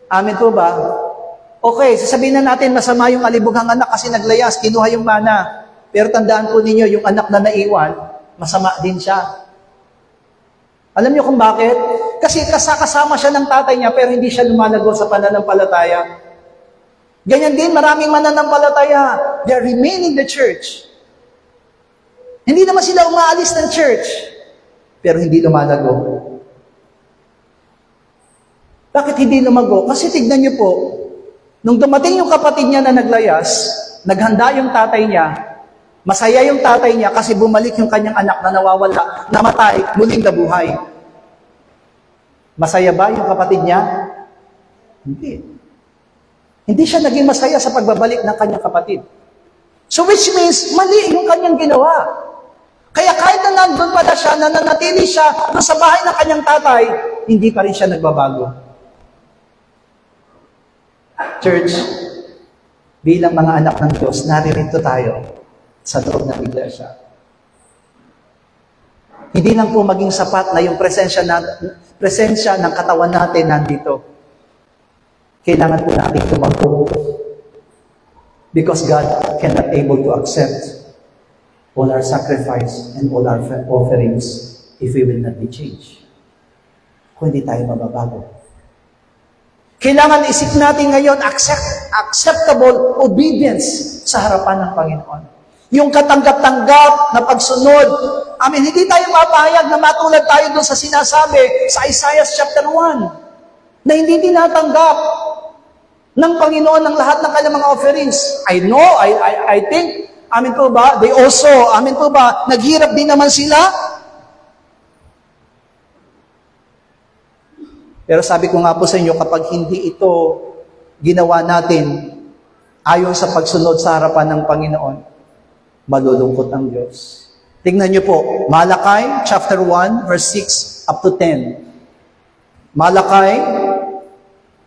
Amen po ba? Okay, sasabihin na natin masama yung alibugang anak kasi naglayas, kinuha yung mana. Pero tandaan po ninyo, yung anak na naiwan, masama din siya. Alam niyo kung bakit? Kasi kasama siya ng tatay niya pero hindi siya lumalago sa pananampalataya. Ganyan din, maraming mananampalataya. They are remaining the church. Hindi naman sila umaalis ng church, pero hindi lumalago. Bakit hindi lumago? Kasi tignan niyo po, nung dumating yung kapatid niya na naglayas, naghanda yung tatay niya, masaya yung tatay niya kasi bumalik yung kanyang anak na nawawala, namatay, muling nabuhay. Masaya ba yung kapatid niya? Hindi. Hindi siya naging masaya sa pagbabalik ng kanyang kapatid. So which means, mali yung kanyang ginawa. Kaya kahit na nandun pala siya, nananatili siya doon sa bahay ng kanyang tatay, hindi pa rin siya nagbabago. Church, bilang mga anak ng Diyos, naririto tayo sa loob ng iglesia. Hindi lang po maging sapat na yung presensya ng katawan natin nandito. Kailangan po natin tumakbo. Because God cannot able to accept all our sacrifice and all our offerings if we will not be changed. Kung hindi tayo mababago. Kailangan isip natin ngayon acceptable obedience sa harapan ng Panginoon. Yung katanggap-tanggap na pagsunod. Amen. Hindi tayo mapahayag na matulad tayo doon sa sinasabi sa Isaiah chapter 1 na hindi tinatanggap ng Panginoon ang lahat ng kanyang mga offerings. I know, I think, amen po ba? They also, amen po ba? Naghirap din naman sila. Pero sabi ko nga po sa inyo, kapag hindi ito ginawa natin ayon sa pagsunod sa harapan ng Panginoon, malulungkot ang Diyos. Tingnan niyo po, Malakay chapter 1 verse 6 up to 10. Malakay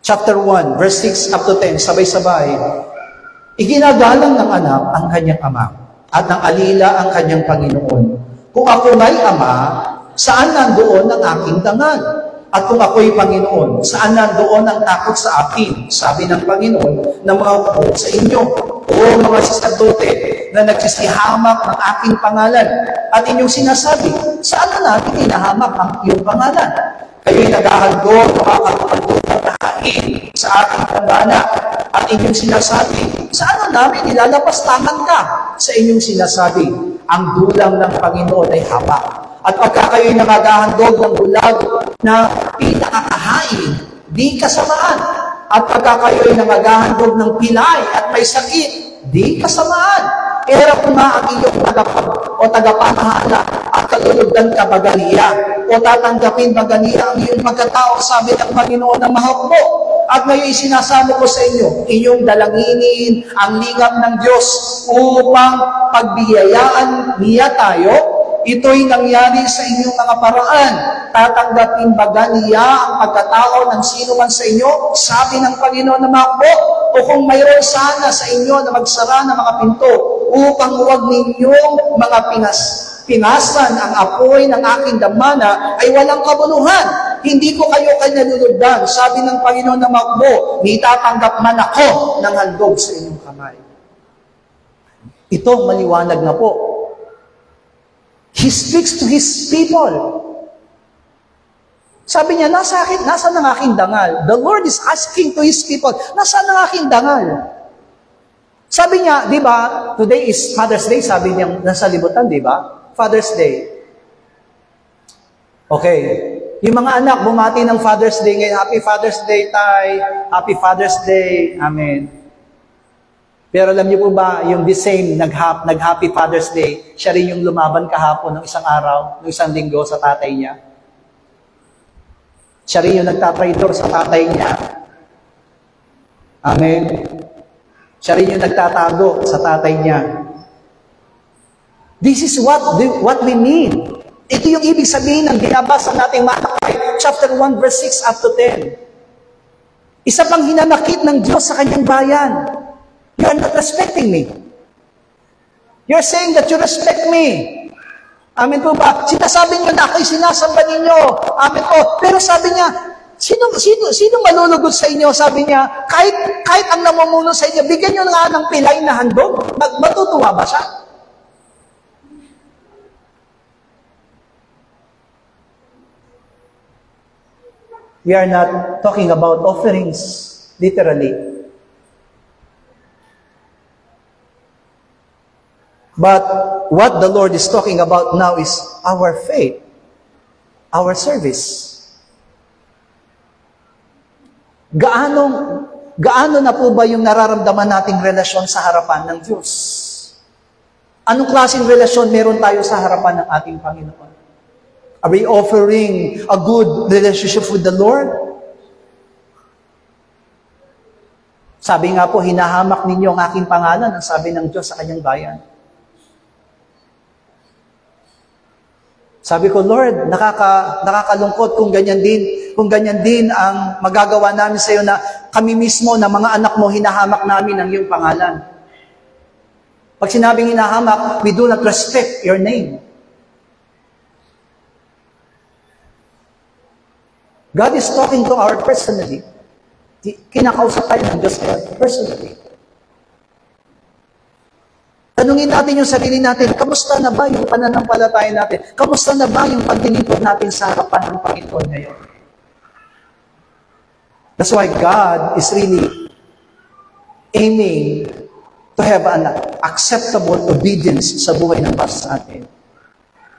chapter 1 verse 6 up to 10, sabay-sabay. Iginagalang ng anak ang kanyang ama at ng alila ang kanyang Panginoon. Kung ako may ama, saan nandoon ang aking dangal? At kung ako'y Panginoon, saan nandoon ang takot sa akin? Sabi ng Panginoon na maupo sa inyo. O mga saserdote na nagsisihamak ng aking pangalan. At inyong sinasabi, saan na natin hinahamak ang iyong pangalan? Kayo'y naghahandog, makakatupagod ng kahain sa aking pambana. At inyong sinasabi, saan na namin ilalapastangan ka? Sa inyong sinasabi, ang dulang ng Panginoon ay haba. At pagka kayo'y naghahandog ng bulag na pinakakahain, di kasamaan. At pagka kayo'y naghahandog ng pilay at may sakit, di kasamaan. Erap na ang iyong tagapamahala at kalulugdan ka bagaliya. O tatanggapin bagaliya ang iyong pagkatao, sabi ng Panginoon ng mahakbo. At ngayon isinasamo ko sa inyo, inyong dalanginin ang lingap ng Diyos upang pagbiyayaan niya tayo. Ito'y nangyari sa inyong mga paraan. Tatanggapin ba niya ang pagkatao ng sino man sa inyo? Sabi ng Panginoon na makbo. O kung mayroon sana sa inyo na magsara ng mga pinto upang huwag ninyong mga pinasan ang apoy ng aking damana ay walang kabuluhan. Hindi ko kayo kanalulugdan. Sabi ng Panginoon na makbo, itatanggap man ako ng handog sa inyong kamay. Ito, maliwanag na po. He speaks to His people. Sabi niya, nasa ng aking dangal? The Lord is asking to His people, nasa ng aking dangal? Sabi niya, di ba, today is Father's Day, sabi niya, nasa libutan, di ba? Father's Day. Okay. Yung mga anak, bumati ng Father's Day ngayon. Happy Father's Day, Tay. Happy Father's Day. Amen. Pero alam niyo po ba, yung the same, nag-Happy Father's Day, siya rin yung lumaban kahapon ng isang araw, ng isang linggo sa tatay niya. Siya rin yung nagtatraitor sa tatay niya. Amen. Siya rin yung nagtatago sa tatay niya. This is what we need. Ito yung ibig sabihin ng binabasa nating Malachi, chapter 1, verse 6 up to 10. Isa pang hinanakit ng Diyos sa kanyang bayan. You are not respecting me. You're saying that you respect me. Amen po ba? Sinasabi niyo na ako'y sinasamba ninyo. Amen po. Pero sabi niya, sino malulugod sa inyo? Sabi niya, kahit ang namumuno sa inyo, bigyan niyo nga ng pilay na handog. Matutuwa ba siya? We are not talking about offerings, literally. But what the Lord is talking about now is our faith, our service. Gaano na po ba yung nararamdaman nating relasyon sa harapan ng Diyos? Anong klaseng relasyon meron tayo sa harapan ng ating Panginoon? Are we offering a good relationship with the Lord? Sabi nga po, hinahamak ninyo ang aking pangalan, ang sabi ng Diyos sa kanyang bayan. Sabi ko, Lord, nakakalungkot kung ganyan din ang magagawa namin sa iyo na kami mismo na mga anak mo, hinahamak namin ang iyong pangalan. Pag sinabing hinahamak, we do not respect your name. God is talking to our personally. Kinakausap tayo ng Diyos personally. Tanungin natin yung sarili natin, kamusta na ba yung pananampalataya natin? Kamusta na ba yung pagdilipod natin sa harapan ng Panginoon ngayon? That's why God is really aiming to have an acceptable obedience sa buhay ng bawat sa atin.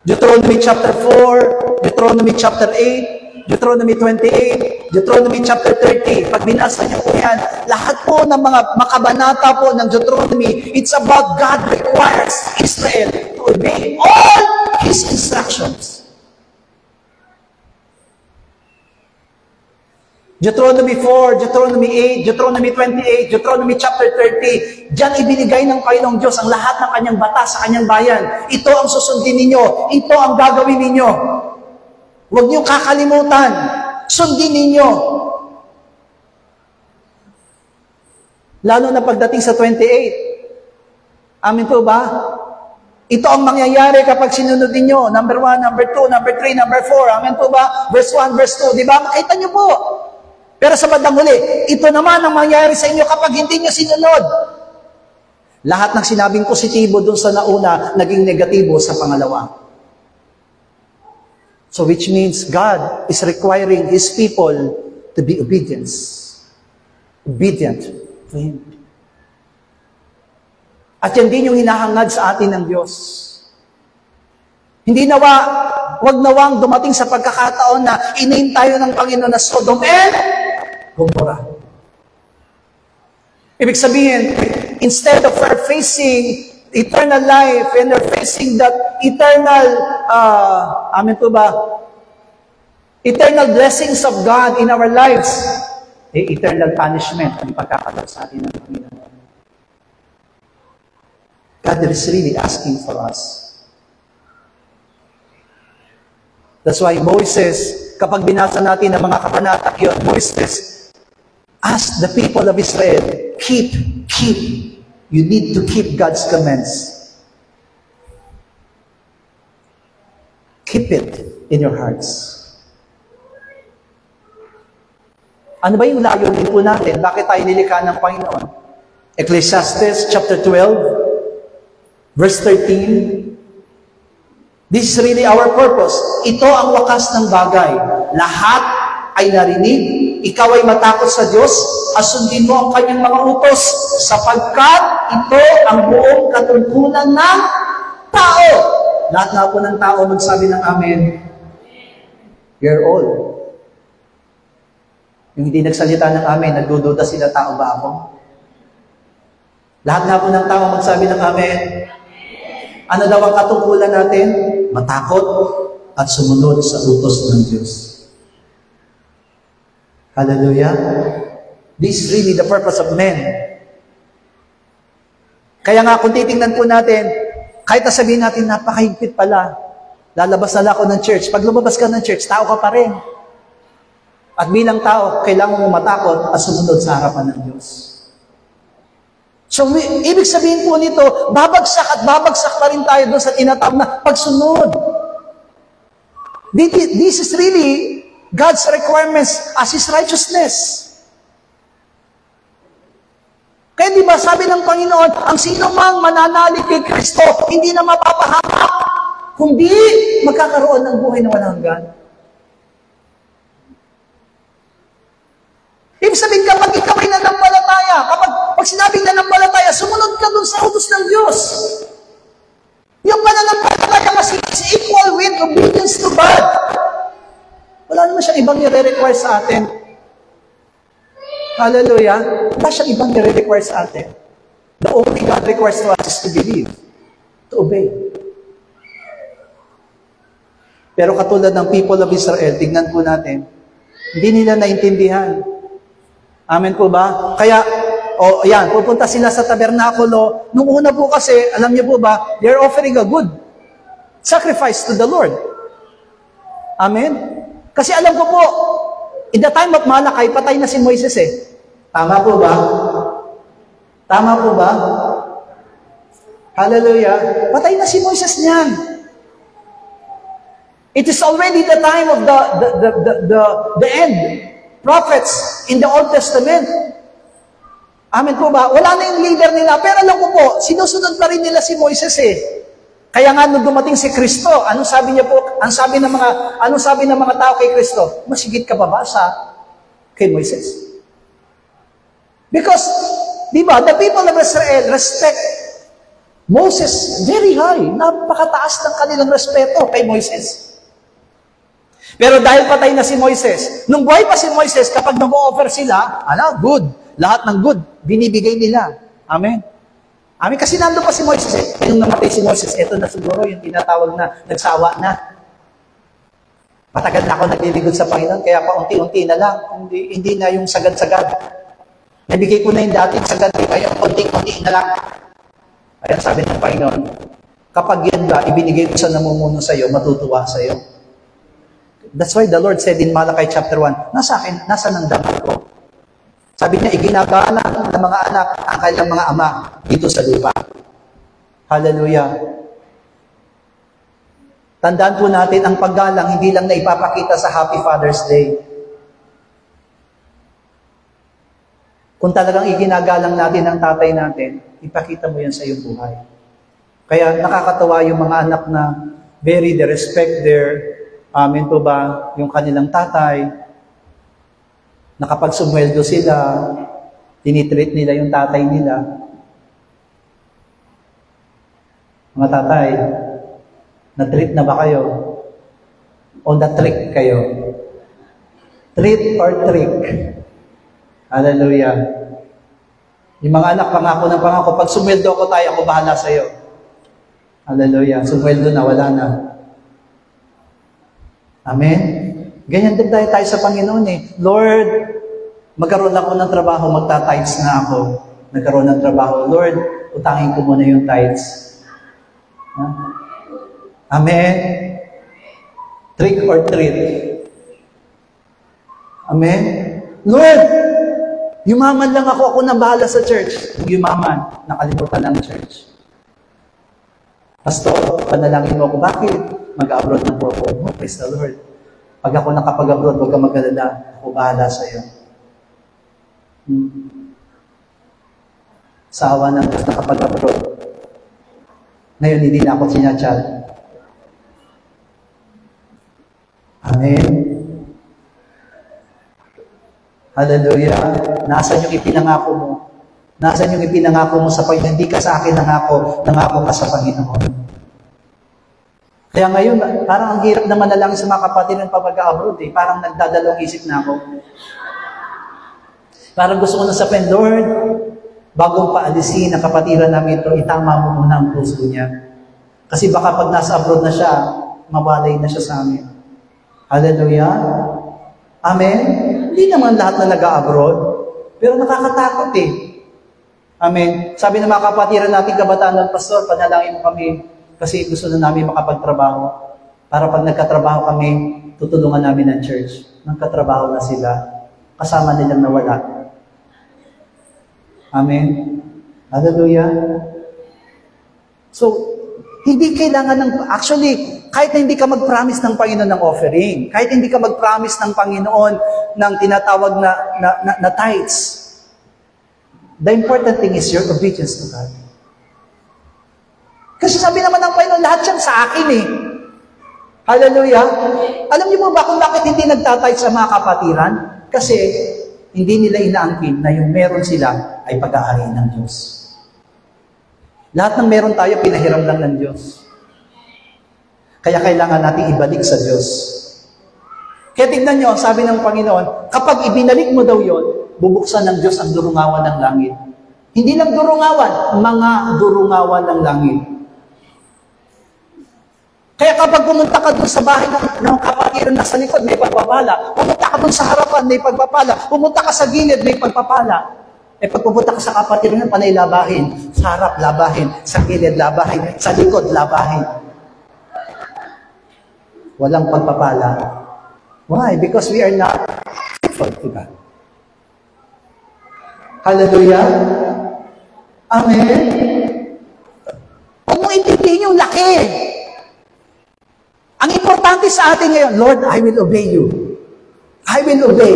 Deuteronomy chapter 4, Deuteronomy chapter 8, Deuteronomy 28, Deuteronomy chapter 30. Pag binasa niyo po yan, lahat po ng mga makabanata po ng Deuteronomy, it's about God requires Israel to obey all His instructions. Deuteronomy 4, Deuteronomy 8, Deuteronomy 28, Deuteronomy chapter 30. Diyan ibinigay ng Panginoong Diyos ang lahat ng kanyang batas sa kanyang bayan. Ito ang susundin ninyo. Ito ang gagawin ninyo. Huwag niyong kakalimutan. Sundin ninyo. Lalo na pagdating sa 28. Amin po ba? Ito ang mangyayari kapag sinunod ninyo. Number 1, number 2, number 3, number 4. Amin po ba? Verse 1, verse 2. Di ba? Makita niyo po. Pero sa bandang huli, ito naman ang mangyayari sa inyo kapag hindi niyo sinunod. Lahat ng sinabing positibo dun sa nauna, naging negatibo sa pangalawa. So which means God is requiring His people to be obedient to Him. At yan din yung hinahangad sa atin ng Diyos. Hindi wag nawang dumating sa pagkakataon na inahin tayo ng Panginoon na Sodom and Gomorrah. Ibig sabihin, instead of our facing eternal life and we're facing that eternal, amen po ba? Eternal blessings of God in our lives. eternal punishment ang ipagkakalaw sa atin ng Panginoon. God is really asking for us. That's why Moses, kapag binasa natin ang mga kabanata yun, Moses asked the people of Israel, keep. You need to keep God's commands. Keep it in your hearts. Ano ba yung layunin po natin? Bakit tayo nilikha ng Panginoon? Ecclesiastes chapter 12, verse 13. This is really our purpose. Ito ang wakas ng bagay. Lahat ay narinig. Ikaw ay matakot sa Diyos at sundin mo ang kanyang mga utos sapagkat ito ang buong katungkulan ng tao. Lahat na po ng tao magsabi ng amen. You're all. Yung hindi nagsalita ng amen, nagdududa sila, tao ba ako? Lahat na po ng tao magsabi ng amen. Ano daw ang katungkulan natin? Matakot at sumunod sa utos ng Diyos. Hallelujah. This is really the purpose of men. Kaya nga, kung titingnan po natin, kahit sabihin natin, napakahigpit pala. Lalabas na ako ng church. Pag lumabas ka ng church, tao ka pa rin. At bilang tao, kailangan mo matakot at sumunod sa harapan ng Diyos. So, ibig sabihin po nito, babagsak at babagsak pa rin tayo doon sa tinatawag na pagsunod. This is really God's requirements as His righteousness. Kaya di ba sabi ng Panginoon, ang sino mang mananalig kay Kristo, hindi na mapapahamak, kundi magkakaroon ng buhay na walang hanggan. Ibig sabihin, kapag ikaw ay nanampalataya, pag sinabing nanampalataya, sumunod ka dun sa utos ng Diyos. Yung pananampalataya kasi is equal with obedience to God. Wala naman siyang ibang nire-require sa atin. Hallelujah. Wala siyang ibang nire-require sa atin. The only God requires to us is to believe, to obey. Pero katulad ng people of Israel, tignan po natin, hindi nila naintindihan. Amen po ba? Kaya, yan, pupunta sila sa tabernakulo. Nung una po kasi, alam niyo po ba, they're offering a good sacrifice to the Lord. Amen? Kasi alam ko po, in the time of Malakay, patay na si Moises eh. Tama po ba? Tama po ba? Hallelujah. Patay na si Moises niyan. It is already the time of the end. Prophets in the Old Testament. Amen po ba? Wala na yung leader nila. Pero alam ko po, sinusunod pa rin nila si Moises eh. Kaya nga nung dumating si Kristo, anong sabi niya po? Anong sabi ng mga tao kay Kristo? Masigit ka ba sa kay Moises? Because, di ba, the people of Israel respect Moses very high. Napakataas ng kanilang respeto kay Moises. Pero dahil patay na si Moises, nung buhay pa si Moises, kapag nag-o-offer sila, good. Lahat ng good, binibigay nila. Amen. Amen. Kasi nandun pa si Moises eh. Nung namatay si Moises, eto na siguro yung tinatawag na nagsawa na. Matagal na ako naglilingkod sa Panginoon, kaya paunti-unti na lang. Hindi na yung sagad-sagad. Nabigay ko na yung dating sagad, kaya konti-konti na lang. Kaya sabi ng Panginoon, kapag yan ba, ibinigay ko sa namumuno sa iyo, matutuwa sa iyo. That's why the Lord said in Malachi chapter 1, nasa ng damal ko. Sabi niya, iginagala ng mga anak ang kanilang mga ama dito sa lupa. Hallelujah. Tandaan po natin, ang paggalang hindi lang na ipapakita sa Happy Father's Day. Kung talagang iginagalang natin ang tatay natin, ipakita mo yan sa iyong buhay. Kaya nakakatawa yung mga anak na they respect their amen po ba, yung kanilang tatay, na kapag sumweldo sila, tinitreat nila yung tatay nila. Mga tatay, na-treat na ba kayo? O na-trick kayo? Treat or trick? Hallelujah. Yung mga anak, pangako ng pangako, pag sumweldo ko tayo, ako bahala sa'yo. Hallelujah. Sumweldo na, wala na. Amen? Ganyan din tayo sa Panginoon eh. Lord, Magkaroon ako ng trabaho, magta-tithes na ako. Nagkaroon ng trabaho, Lord, utangin ko muna yung tithes. Ha? Amen? Trick or treat. Amen? Lord, yumaman lang ako na bahala sa church. Yumaman, nakalimutan ng church. Pastor, panalangin mo ako. Bakit? Mag-abroad na po ako. Oh, praise the Lord. Pag ako nakapag-abroad, huwag ka mag-alala. Ako bahala sa iyo. Sa awa ng Diyos nakapag-abroad. Ngayon, hindi na ako sinatsyal. Amen. Hallelujah. Nasaan yung ipinangako mo? Nasaan yung ipinangako mo sa Panginoon? Hindi ka sa akin nangako ka sa Panginoon. Kaya ngayon, parang ang hirap na manalangin sa mga kapatid ng pag-abroad eh. Parang nagdadalawang isip na ako. Parang gusto ko na sabihin, Lord, bagong paalisin ang kapatiran namin ito, itama mo muna ang puso niya. Kasi baka pag nasa abroad na siya, mawalay na siya sa amin. Hallelujah. Amen. Hindi naman lahat na nag-abroad, pero nakakatakot eh. Amen. Sabi ng mga kapatiran natin, kabataan ng pastor, panalangin mo kami kasi gusto na namin makapagtrabaho. Para pag nagkatrabaho kami, tutulungan namin ng church. Nagkatrabaho na sila. Kasama nilang nawala. Amen. Hallelujah. So, hindi kailangan ng, actually, kahit na hindi ka mag-promise ng Panginoon ng offering, kahit hindi ka mag-promise ng Panginoon ng tinatawag na tithes, the important thing is your obedience to God. Kasi sabi naman ng Panginoon, lahat yan sa akin eh. Hallelujah. Alam niyo ba kung bakit hindi nagtatites sa mga kapatiran? Kasi hindi nila inaangkin na yung meron sila ay pag-aariin ng Diyos. Lahat ng meron tayo, pinahiram lang ng Diyos. Kaya kailangan natin ibalik sa Diyos. Kaya tignan nyo, sabi ng Panginoon, kapag ibinalik mo daw yon, bubuksan ng Diyos ang durungawan ng langit. Hindi lang durungawan, mga durungawan ng langit. Kaya kapag pumunta ka doon sa bahay ng kapatiran na sa likod, may pagpapala. Pumunta ka doon sa harapan, may pagpapala. Pumunta ka sa gilid, may pagpapala. Pag pumunta ka sa kapatiran, panay labahin. Sa harap, labahin. Sa gilid, labahin. Sa likod, labahin. Walang pagpapala. Why? Because we are not faithful to God. Hallelujah. Amen. Huwag mo intindihin yung laki. Ang importante sa atin ngayon, Lord, I will obey you. I will obey.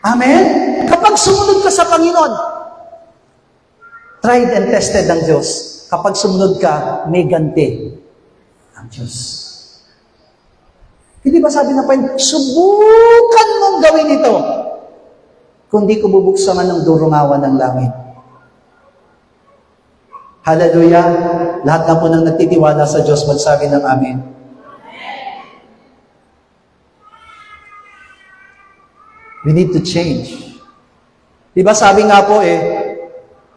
Amen? Kapag sumunod ka sa Panginoon, tried and tested ng Diyos. Kapag sumunod ka, may ganti ang Diyos. Hindi ba sabi ng Panginoon, subukan mong gawin ito, kung di ko bubuksan ng durungawan ng langit. Hallelujah. Lahat na po nang nagtitiwala sa Diyos, magsabi ng amen. We need to change. Diba sabi nga po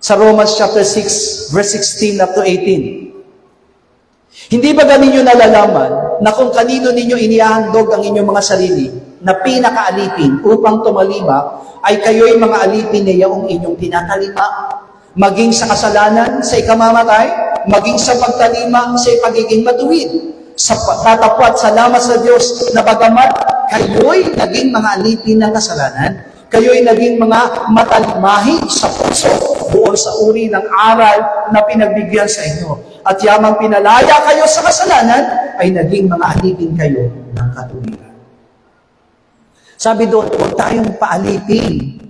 sa Romans chapter 6, verse 16 up to 18. Hindi ba ninyo nalalaman na kung kanino ninyo inihahandog ang inyong mga sarili na pinakaalipin upang tumalima, ay kayo'y mga alipin na yaong inyong tinatalima? Maging sa kasalanan, sa ikamamatay, maging sa pagtalima, sa pagiging matuwid. Sa tatapwat, salamat sa Diyos na bagamat kayo'y naging mga alipin ng kasalanan, kayo'y naging mga matalimahi sa puso buon sa uri ng aral na pinagbigyan sa inyo. At yamang pinalaya kayo sa kasalanan, ay naging mga alipin kayo ng katuwiran. Sabi doon, huwag tayong paalipin.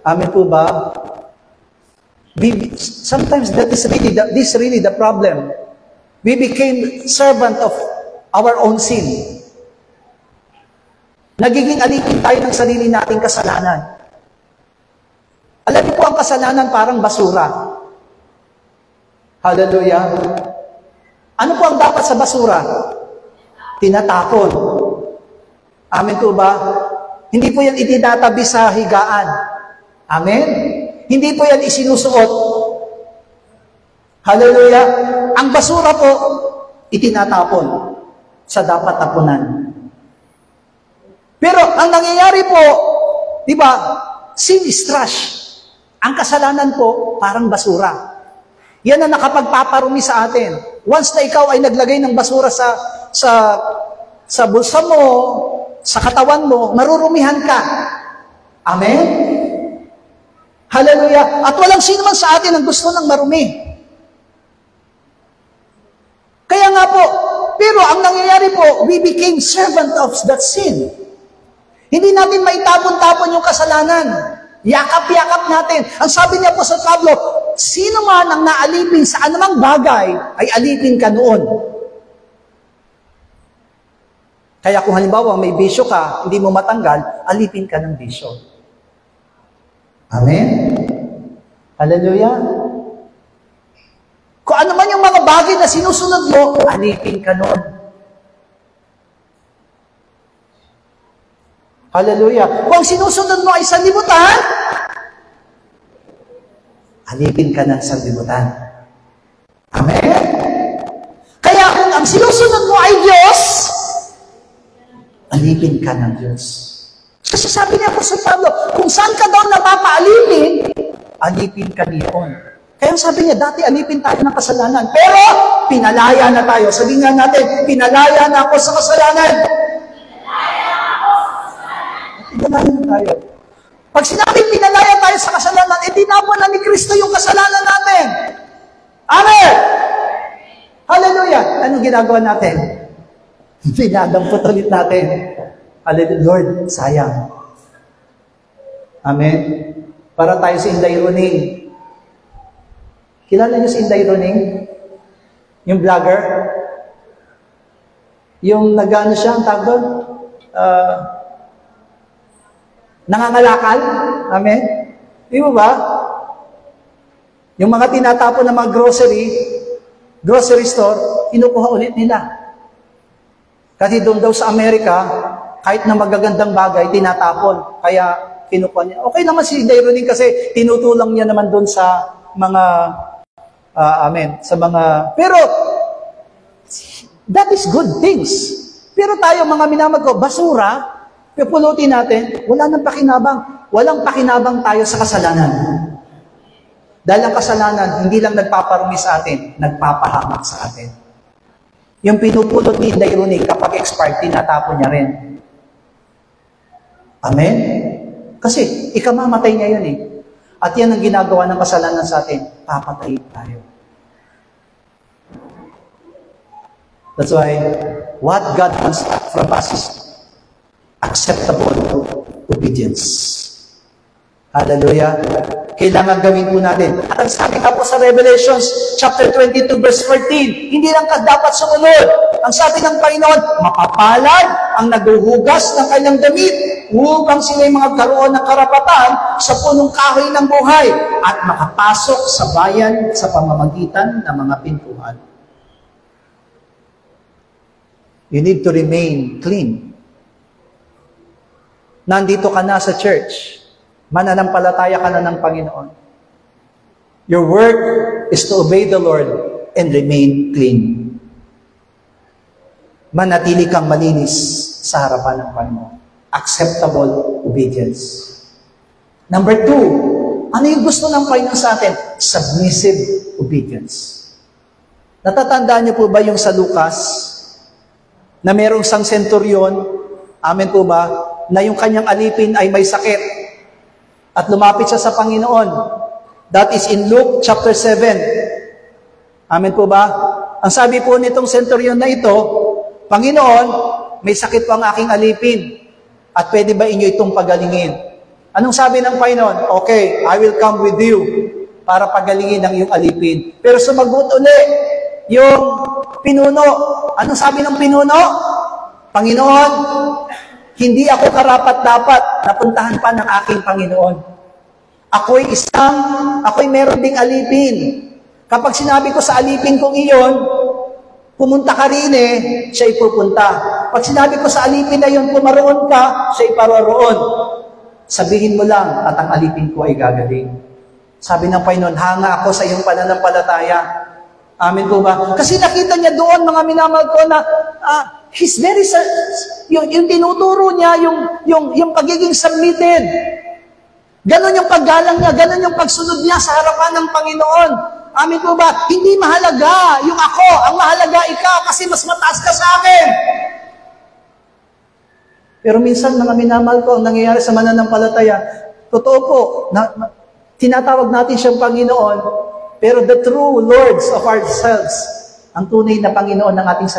Amen po ba? Sometimes this really the problem. We became servant of our own sin. Nagiging alipin tayo ng sarili nating kasalanan. Alam niyo po, ang kasalanan parang basura. Hallelujah. Ano po ang dapat sa basura? Tinatapon. Amen po ba? Hindi po yan itinatabi sa higaan. Amen? Hindi po yan isinusuot. Hallelujah. Ang basura po, itinatapon sa dapat tapunan. Pero ang nangyayari po, di ba, sin is trash. Ang kasalanan po, parang basura. Yan ang nakapagpaparumi sa atin. Once na ikaw ay naglagay ng basura sa bulsa mo, sa katawan mo, marurumihan ka. Amen? Hallelujah. At walang sino man sa atin ang gusto ng marumi. Kaya nga po, pero ang nangyayari po, we became servant of that sin. Hindi natin maitapon-tapon yung kasalanan. Yakap-yakap natin. Ang sabi niya po sa Pablo, sino man ang naalipin sa anumang bagay, ay alipin ka noon. Kaya kung halimbawa may bisyo ka, hindi mo matanggal, alipin ka ng bisyo. Amen? Hallelujah? Kung ano man yung mga bagay na sinusunod mo, alipin ka noon. Hallelujah. Kung sinusunod mo ay sanlibutan, alipin ka ng sanlibutan. Amen? Kaya kung ang sinusunod mo ay Diyos, alipin ka ng Diyos. Kasi sabi niya po sa Pablo, kung saan ka daw napapaalipin, alipin ka niyon. Kaya sabi niya, dati alipin tayo ng kasalanan. Pero, pinalaya na tayo. Sabihin nga natin, pinalaya na ako sa kasalanan. Pinalaya na tayo. Pag sinabing pinalaya tayo sa kasalanan, tinapon na ni Kristo yung kasalanan natin. Amen! Hallelujah! Anong ginagawa natin? Dinadampot ulit natin. Hallelujah. Lord, sayang. Amen? Para tayo si Inday Roning. Kilala niyo si Inday Roning? Yung vlogger? Yung nag-ano siya, ang tawag doon? Nangangalakal? Amen? Di mo ba? Yung mga tinatapon ng mga grocery store, kinukuha ulit nila. Kasi doon daw sa Amerika, kahit na magagandang bagay, tinatapon. Kaya kinukuha niya. Okay naman si Inday Roning kasi tinutulang niya naman doon sa mga, sa mga, pero, that is good things. Pero tayo mga minamag ko, basura, pupulutin natin, wala nang pakinabang. Walang pakinabang tayo sa kasalanan. Dahil ang kasalanan, hindi lang nagpaparumi sa atin, nagpapahamak sa atin. Yung pinupulot ni Inday Roning, kapag expired, tinatapon niya rin. Amen? Kasi, ikamamatay niya yun eh. At yan ang ginagawa ng kasalanan sa atin, papatayin tayo. That's why, what God wants from us is acceptable obedience. Hallelujah. Kailangan gawin po natin. At ang sabi nga po sa Revelations chapter 22 verse 14, hindi lang ka dapat sumunod. Ang sabi ng Panginoon, mapapalad ang naghuhugas ng kanyang damit upang sila'y magkaroon ng karapatan sa punong kahoy ng buhay at makapasok sa bayan sa pamamagitan ng mga pintuan. You need to remain clean. Nandito ka na sa church. Mananampalataya ka na ng Panginoon. Your work is to obey the Lord and remain clean. Manatili kang malinis sa harapan ng Panginoon. Acceptable obedience. Number 2, ano yung gusto ng Panginoon sa atin? Submissive obedience. Natatandaan niyo po ba yung sa Lucas, na merong isang centurion, amen po ba, na yung kanyang alipin ay may sakit, at lumapit siya sa Panginoon. That is in Luke chapter 7. Amen po ba? Ang sabi po nitong centurion na ito, Panginoon, may sakit po ang aking alipin. At pwede ba inyo itong pagalingin? Anong sabi ng Panginoon? Okay, I will come with you para pagalingin ang iyong alipin. Pero sumagot uli yung pinuno. Anong sabi ng pinuno? Panginoon, hindi ako karapat-dapat napuntahan pa ng aking Panginoon. Ako'y meron ding alipin. Kapag sinabi ko sa alipin kong iyon, pumunta ka rin siya'y pupunta. Pag sinabi ko sa alipin na yun, pumaroon ka, siya'y paroroon. Sabihin mo lang at ang alipin ko ay gagaling. Sabi ng Panginoon, hanga ako sa iyong pananampalataya. Amen po ba? Kasi nakita niya doon, mga minamahal ko, na He's very, yung tinuturo niya, yung pagiging submitted. Ganon yung paggalang niya, ganon yung pagsunod niya sa harapan ng Panginoon. Amin po ba? Hindi mahalaga yung ako, ang mahalaga ikaw kasi mas mataas ka sa akin. Pero minsan, mga minamahal ko, ang nangyayari sa mananampalataya, totoo po, tinatawag natin siyang Panginoon, pero the true lords of ourselves, ang tunay na Panginoon ng ating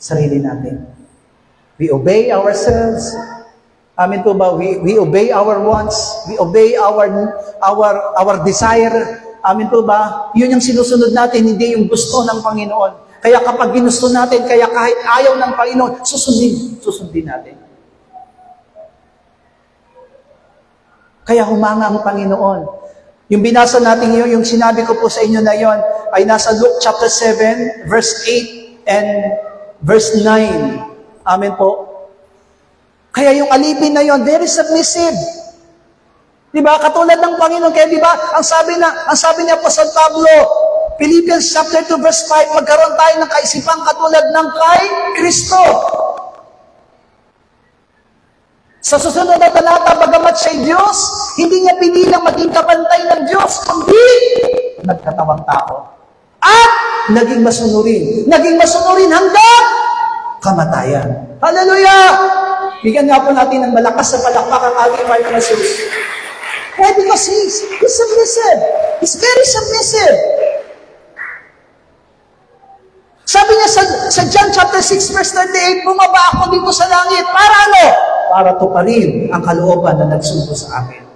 sarili natin. We obey ourselves. Amin po ba? We obey our wants. We obey our desire. Amin po ba? Yun yung sinusunod natin, hindi yung gusto ng Panginoon. Kaya kapag ginusto natin, kaya kahit ayaw ng Panginoon, susundin natin. Kaya humanga ang Panginoon. Yung binasa natin yun, yung sinabi ko po sa inyo na yon, ay nasa Luke chapter 7, verse 8 and verse 9. Amen po. Kaya yung alipin na yon, very submissive. Diba? Katulad ng Panginoon. Kaya diba, ang sabi ni Apostol Pablo, Philippians chapter 2 verse 5, magkaroon tayo ng kaisipang katulad ng kay Kristo. Sa susunod na talata, bagamat siya'y Diyos, hindi niya pinilang maging kapantay ng Diyos, kundi nagkatawang tao. At naging masunurin. Naging masunurin hanggang kamatayan. Hallelujah! Bigyan nga po natin ng malakas na palakpak ang ating Panginoon Jesus. Why? Because He's submissive. He's very submissive. Sabi niya sa John chapter 6 verse 38, bumaba ako dito sa langit. Para ano? Para tuparin ang kalooban na nagsugo sa akin.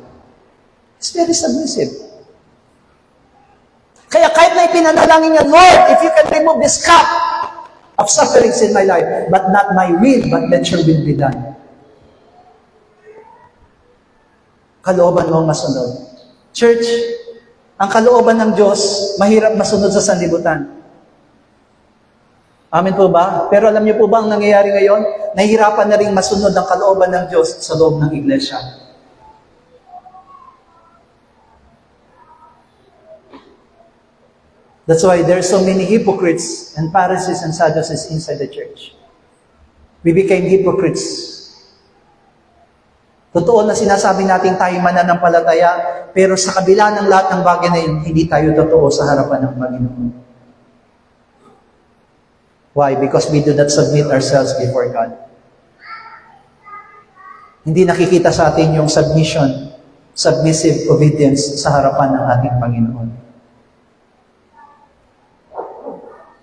He's very submissive. Kaya kahit na ipinanalangin niya, Lord, if you can remove this cup of sufferings in my life, but not my will, but let your will be done. Kalooban mo masunod. Church, ang kalooban ng Diyos, mahirap masunod sa sanlibutan. Amen po ba? Pero alam niyo po ba ang nangyayari ngayon? Nahihirapan na rin masunod ang kalooban ng Diyos sa loob ng iglesia. That's why there are so many hypocrites and Pharisees and Sadducees inside the church. We became hypocrites. Totoo na sinasabi natin tayo mananampalataya, pero sa kabila ng lahat ng bagay na yun, hindi tayo totoo sa harapan ng Panginoon. Why? Because we do not submit ourselves before God. Hindi nakikita sa atin yung submissive obedience sa harapan ng ating Panginoon.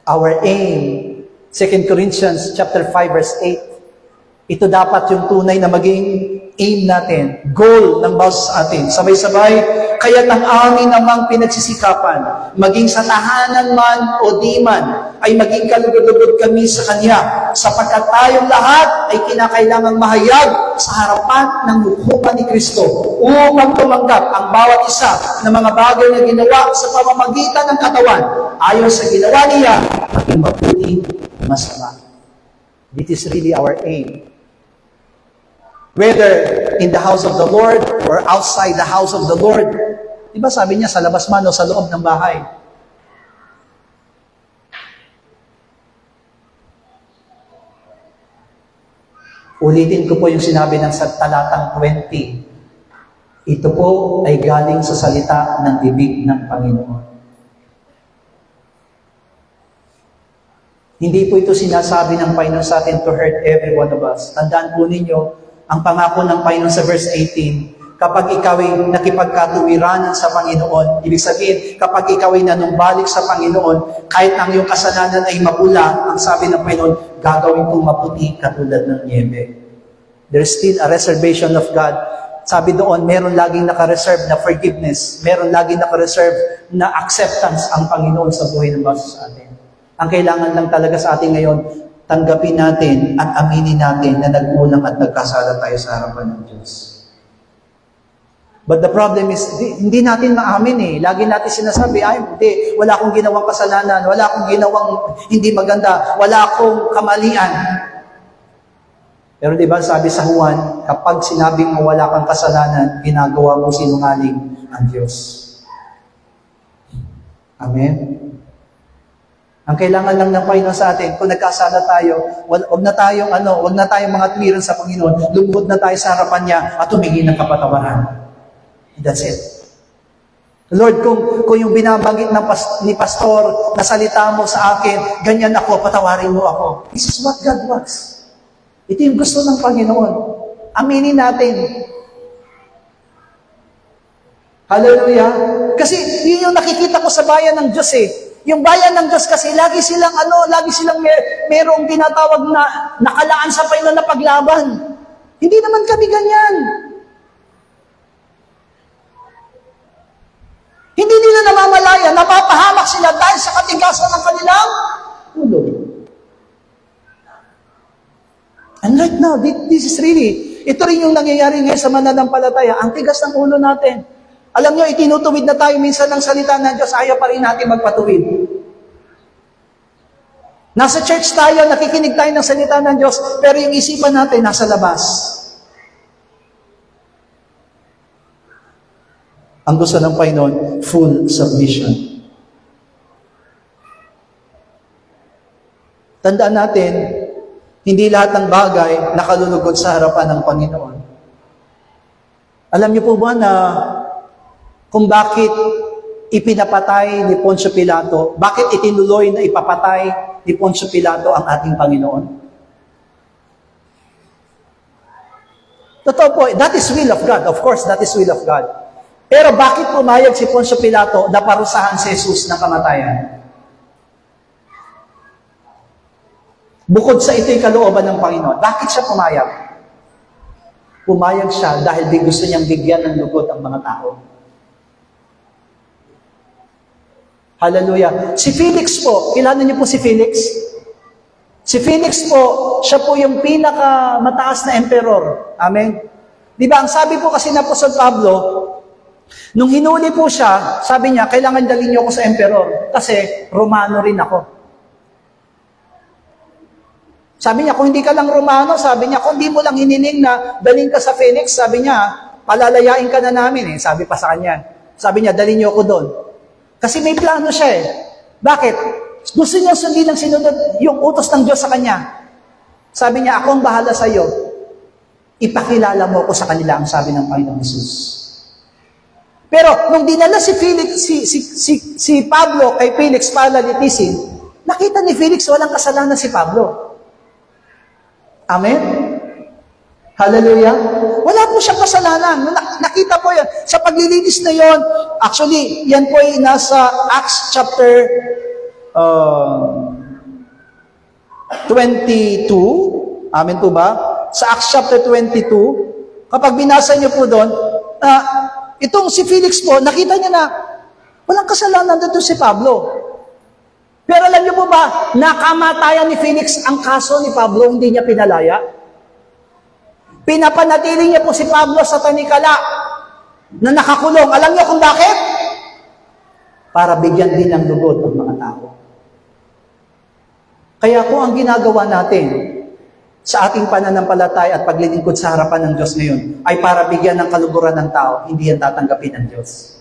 Our aim, 2 Corinthians chapter 5 verse 8, ito dapat yung tunay na maging aim natin, goal ng bawat sa atin. Sabay-sabay, kaya't ang amin namang pinagsisikapan, maging sa tahanan man o di man, ay maging kalugod-lugod kami sa Kanya, sapagkat tayong lahat ay kinakailangang mahayag sa harapan ng hukuman ni Kristo, upang tumanggap ang bawat isa ng mga bagay na ginawa sa pamamagitan ng katawan, ayon sa ginawa niya, maging mabuti, masama. This is really our aim. Whether in the house of the Lord or outside the house of the Lord. Diba sabi niya, sa labas man o sa loob ng bahay. Ulitin ko po yung sinabi ng sa talatang 20. Ito po ay galing sa salita ng bibig ng Panginoon. Hindi po ito sinasabi ng Panginoon sa atin to hurt every one of us. Tandaan po ninyo, ang pangako ng Panginoon sa verse 18, kapag ikaw ay nakipagkatuwiranan sa Panginoon, ibig sabihin, kapag ikaw ay nanumbalik sa Panginoon, kahit ang iyong kasalanan ay mapula, ang sabi ng Panginoon, gagawin kong maputi katulad ng niebe. There's still a reservation of God. Sabi doon, meron laging naka-reserve na forgiveness, meron laging naka-reserve na acceptance ang Panginoon sa buhay ng bawat sa atin. Ang kailangan lang talaga sa atin ngayon, tanggapin natin at aminin natin na nagkulang at nagkasala tayo sa harapan ng Diyos. But the problem is, hindi natin maamin eh. Lagi natin sinasabi, ay hindi, wala akong ginawang kasalanan, wala akong ginawang hindi maganda, wala akong kamalian. Pero diba sabi sa Juan, kapag sinabing mo wala kang kasalanan, ginagawa mo sinungaling ang Diyos. Amen? Ang kailangan lang ng Panginoon sa atin, kung nagkasala tayo, wag na tayong mga tuwiran sa Panginoon, lumuhod na tayo sa harapan niya at humingi ng kapatawaran. That's it. Lord, kung yung binabanggit ni pastor na salita mo sa akin, ganyan ako, patawarin mo ako. This is what God wants. Ito yung gusto ng Panginoon. Aminin natin. Hallelujah. Kasi yun yung nakikita ko sa bayan ng Diyos eh. Yung bayan ng Diyos kasi lagi silang merong tinatawag na nakalaan sa Panginoon na paglaban. Hindi naman kami ganyan. Hindi nila namamalaya, napapahamak sila dahil sa katigasan ng kanilang ulo. And right now, this is really, ito rin yung nangyayari ngayon sa mananampalataya, ang tigas ng ulo natin. Alam nyo, itinutuwid na tayo minsan ng salita ng Diyos, ayaw pa rin natin magpatuwid. Nasa church tayo, nakikinig tayo ng salita ng Diyos, pero yung isipan natin nasa labas. Ang gusto ng Panginoon, full submission. Tandaan natin, hindi lahat ng bagay nakalulugod sa harapan ng Panginoon. Alam niyo po ba na kung bakit ipinapatay ni Poncio Pilato, bakit itinuloy na ipapatay ni Poncio Pilato ang ating Panginoon? Totoo po, that is will of God. Of course, that is will of God. Pero bakit pumayag si Poncio Pilato na parusahan si Jesus ng kamatayan? Bukod sa ito'y kalooban ng Panginoon, bakit siya pumayag? Pumayag siya dahil gusto niyang bigyan ng lugod ang mga tao. Hallelujah. Si Felix po, kilala niyo po si Felix? Si Felix po, siya po yung pinakamataas na emperor. Amen? Di ba, ang sabi po kasi na Apostol Pablo, nung hinuli po siya, sabi niya, kailangan dalhin niyo ako sa emperor kasi Romano rin ako. Sabi niya, kung hindi ka lang Romano, sabi niya, kung hindi mo lang hiniling na dalhin ka sa Felix, sabi niya, palalayain ka na namin eh. Sabi pa sa kanya. Sabi niya, dalhin niyo ako doon. Kasi may plano siya eh. Bakit? Gusto niya sundin ang sinunod, yung utos ng Diyos sa kanya. Sabi niya, ako ang bahala sa iyo. Ipakilala mo ko sa kanila, ang sabi ng Panginoong Jesus. Pero, nung dinala si Pablo kay Felix para litisin, nakita ni Felix walang kasalanan si Pablo. Amen? Hallelujah? Wala po siyang kasalanan. Nakita po yan. Sa paglilinis na yon, actually, yan po ay nasa Acts chapter 22. Amen po ba? Sa Acts chapter 22, kapag binasa niyo po doon, itong si Felix po, nakita niya na walang kasalanan dito si Pablo. Pero alam niyo po ba, nakamatayan ni Felix ang kaso ni Pablo, hindi niya pinalaya? Pinapanatili niya po si Pablo sa tanikala na nakakulong. Alam niyo kung bakit? Para bigyan din ng lugod ang mga tao. Kaya kung ang ginagawa natin sa ating pananampalataya at paglilingkod sa harapan ng Diyos ngayon ay para bigyan ng kaluguran ng tao, hindi yan tatanggapin ng Diyos.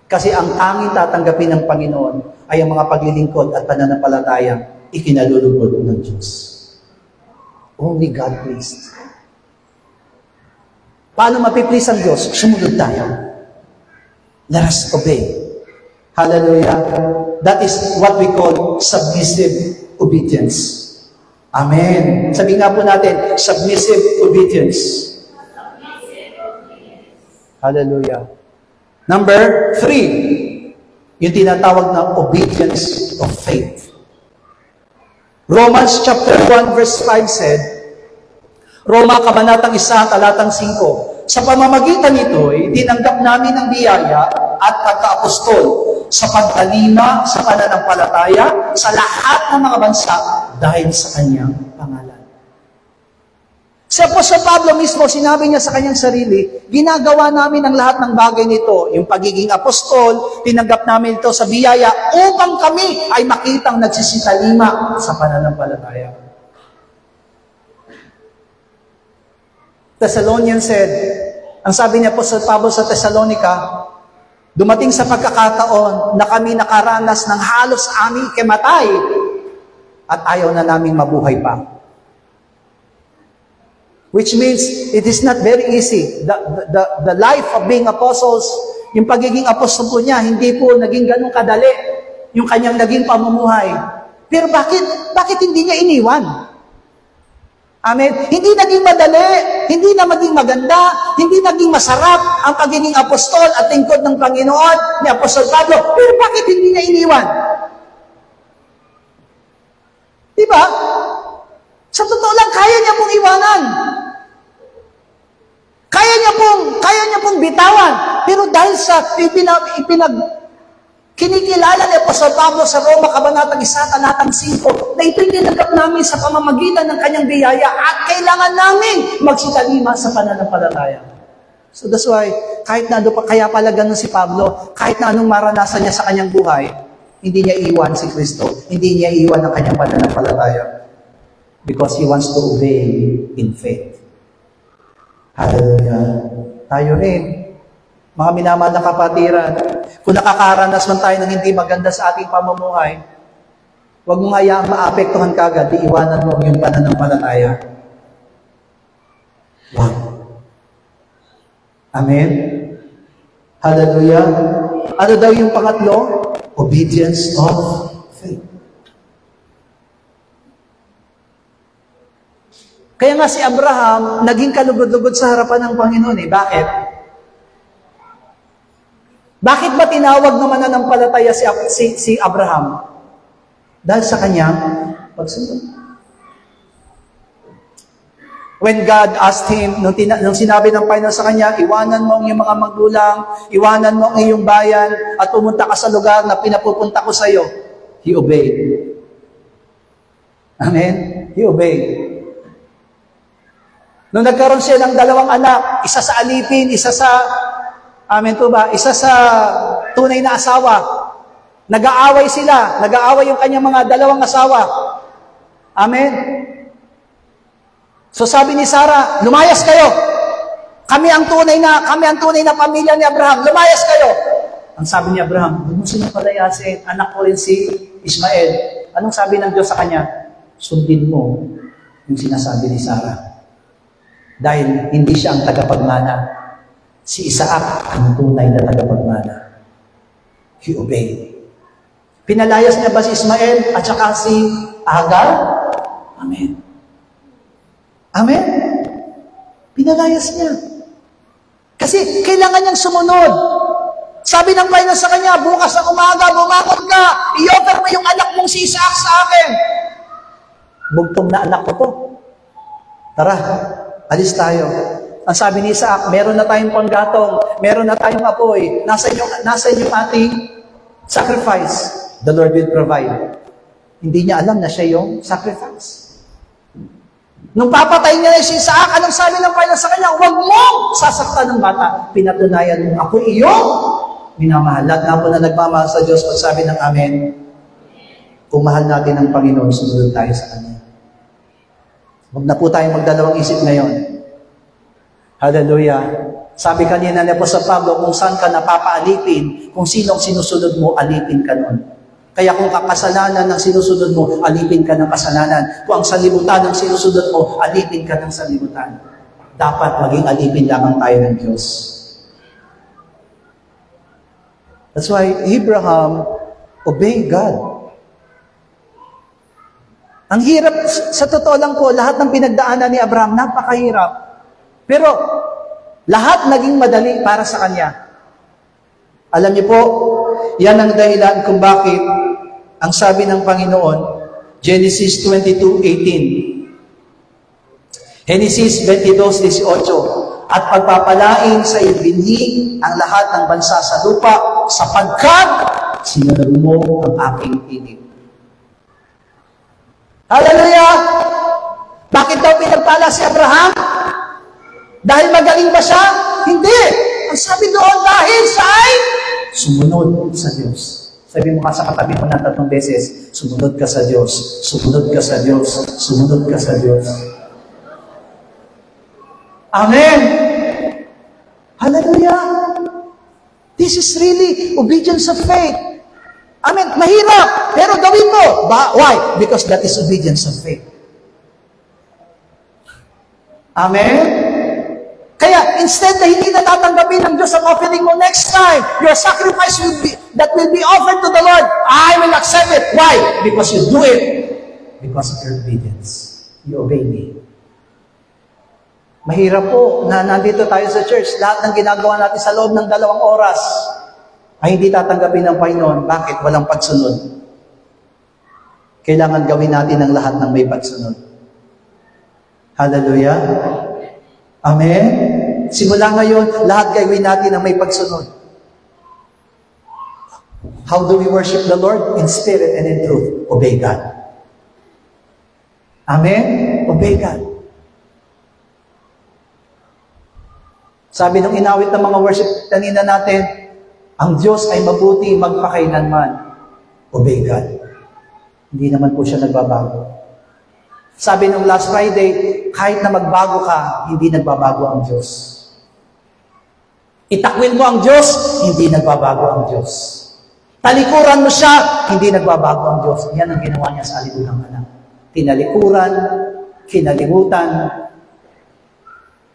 Kasi ang tanging tatanggapin ng Panginoon ay ang mga paglilingkod at pananampalataya ikinalulugod ng Diyos. Only God pleased. Paano mapiplease ang Diyos? Sumunod tayo. Let us obey. Hallelujah. That is what we call submissive obedience. Amen. Sabi nga po natin, submissive obedience. Hallelujah. Number 3, yung tinatawag na obedience of faith. Romans chapter 1 verse 5 said, Roma kabanatang 1 talatang 5, sa pamamagitan nito, tinanggap namin ang biyaya at pagka-apostol sa pagtalima sa pananampalataya sa lahat ng mga bansa dahil sa kanyang pangalan. Si Apostol Pablo mismo, sinabi niya sa kanyang sarili, ginagawa namin ang lahat ng bagay nito, yung pagiging apostol, tinanggap namin ito sa biyaya upang kami ay makitang nagsisitalima sa pananampalataya. Thessalonians said, ang sabi niya Apostol Pablo sa Thessalonica, Dumating sa pagkakataon na kami nakaranas ng halos aming ikamatay at ayaw na naming mabuhay pa. Which means it is not very easy. The life of being apostles, yung pagiging apostol po niya, hindi po naging ganun kadali yung kanyang naging pamumuhay. Pero bakit hindi niya iniwan? Amen. Hindi naging madali, hindi na maging maganda, hindi naging masarap ang pagiging apostol at lingkod ng Panginoon ni Apostol Pablo. Pero bakit hindi niya iniwan? Diba? Sa totoo lang, kaya niya pong iwanan. Kaya niya pong bitawan. Pero dahil sa kinikilala ni Apostol Pablo sa Roma, Kabanatang 1, Talatang 5, na ito'y tinanggap namin sa pamamagitan ng kanyang biyaya at kailangan namin magsitalima sa pananampalataya. So that's why, kahit na ano pa, kaya pala ganun si Pablo, kahit na anong maranasan niya sa kanyang buhay, hindi niya iwan si Kristo, hindi niya iwan ang kanyang pananampalataya. Because he wants to obey in faith. Hallelujah. Tayo rin, mga minamahal na kapatiran, kung nakakaranas man tayo ng hindi maganda sa ating pamumuhay, huwag mong hayaang maapektuhan kagad, iiwanan mo yung pananampalataya. Wow. Amen? Hallelujah. Ano daw yung pangatlo? Obedience of faith. Kaya nga si Abraham, naging kalugod-lugod sa harapan ng Panginoon. Bakit? Bakit ba tinawag na mananampalataya si Abraham? Dahil sa kanyang pagsunod. When God asked him, nung sinabi ng Panginoon sa kanya, iwanan mo ang iyong mga magulang, iwanan mo ang iyong bayan, at pumunta ka sa lugar na pinapupunta ko sa iyo, he obeyed. Amen? He obeyed. Nung nagkaroon siya ng dalawang anak, isa sa alipin, isa sa amen po ba? Isa sa tunay na asawa. Nag-aaway sila. Nag-aaway yung kanyang mga dalawang asawa. Amen? So sabi ni Sarah, lumayas kayo. Kami ang tunay na pamilya ni Abraham. Lumayas kayo. Ang sabi ni Abraham, huwag mo silang palayasin. Anak ko rin si Ismael. Anong sabi ng Diyos sa kanya? Sundin mo yung sinasabi ni Sarah. Dahil hindi siya ang tagapagmana. Si Isaac ang tunay na tagapagmana. He obeyed. Pinalayas niya ba si Ismael at saka si Hagar? Amen. Amen? Pinalayas niya. Kasi kailangan niyang sumunod. Sabi ng Panginoon sa kanya, bukas ng umaga, bumangon ka, i-offer mo yung anak mong si Isaac sa akin. Bugtong na anak ko to. Tara, alis tayo. Ang sabi ni Isaac, meron na tayong panggatong, meron na tayong apoy, nasa inyong ating sacrifice. The Lord will provide. Hindi niya alam na siya yung sacrifice. Nung papatayin niya si Isaac, anong sabi ng Panginoon sa kanya? Huwag mong sasaktan ng bata. Pinatunayan mo, ako iyong minamahal. Lahat nga po na nagmamahal sa Diyos, pagsabi ng Amen, kung mahal natin ang Panginoon, sumunod tayo sa Kanya. Huwag na po tayong magdalawang isip ngayon. Hallelujah. Sabi kanina ni Apostol Pablo, kung saan ka napapaalipin, kung sinong sinusunod mo, alipin ka nun. Kaya kung kasalanan ng sinusunod mo, alipin ka ng kasalanan. Kung ang sanlibutan ng sinusunod mo, alipin ka ng sanlibutan. Dapat maging alipin lamang tayo ng Diyos. That's why Abraham obeyed God. Ang hirap, sa totoo lang po, lahat ng pinagdaanan ni Abraham, napakahirap. Pero, lahat naging madali para sa kanya. Alam niyo po, yan ang dahilan kung bakit ang sabi ng Panginoon, Genesis 22:18. Genesis 22:18. At pagpapalain sa iyong binhi ang lahat ng bansa sa lupa, sapagkat sinunod mo ang aking tinig. Hallelujah! Bakit daw pinagpala si Abraham? Dahil magaling ba siya? Hindi. Ang sabi doon, dahil siya ay sumunod sa Diyos. Sabi mo ka sa katabi mo na 3 beses, sumunod ka sa Diyos, sumunod ka sa Diyos, sumunod ka sa Diyos. Amen! Hallelujah! This is really obedience of faith. Amen. Mahirap, pero gawin mo. Why? Because that is obedience of faith. Amen? Kaya, instead na hindi na tatanggapin ng Diyos ang offering mo next time, your sacrifice that will be offered to the Lord, I will accept it. Why? Because you do it. Because of your obedience. You obey me. Mahirap po na nandito tayo sa church, lahat ng ginagawa natin sa loob ng 2 oras ay hindi tatanggapin ng Panginoon. Bakit? Walang pagsunod. Kailangan gawin natin ang lahat ng may pagsunod. Hallelujah. Amen? Simula ngayon, lahat gawin natin ang may pagsunod. How do we worship the Lord? In spirit and in truth. Obey God. Amen? Obey God. Sabi ng inawit ng mga worship kanina natin, ang Diyos ay mabuti magpakailanman. Obey God. Hindi naman po siya nagbabago. Sabi nung last Friday, kahit na magbago ka, hindi nagbabago ang Diyos. Itakwil mo ang Diyos, hindi nagbabago ang Diyos. Talikuran mo siya, hindi nagbabago ang Diyos. Yan ang ginawa niya sa alibulang anak. Tinalikuran, kinalimutan,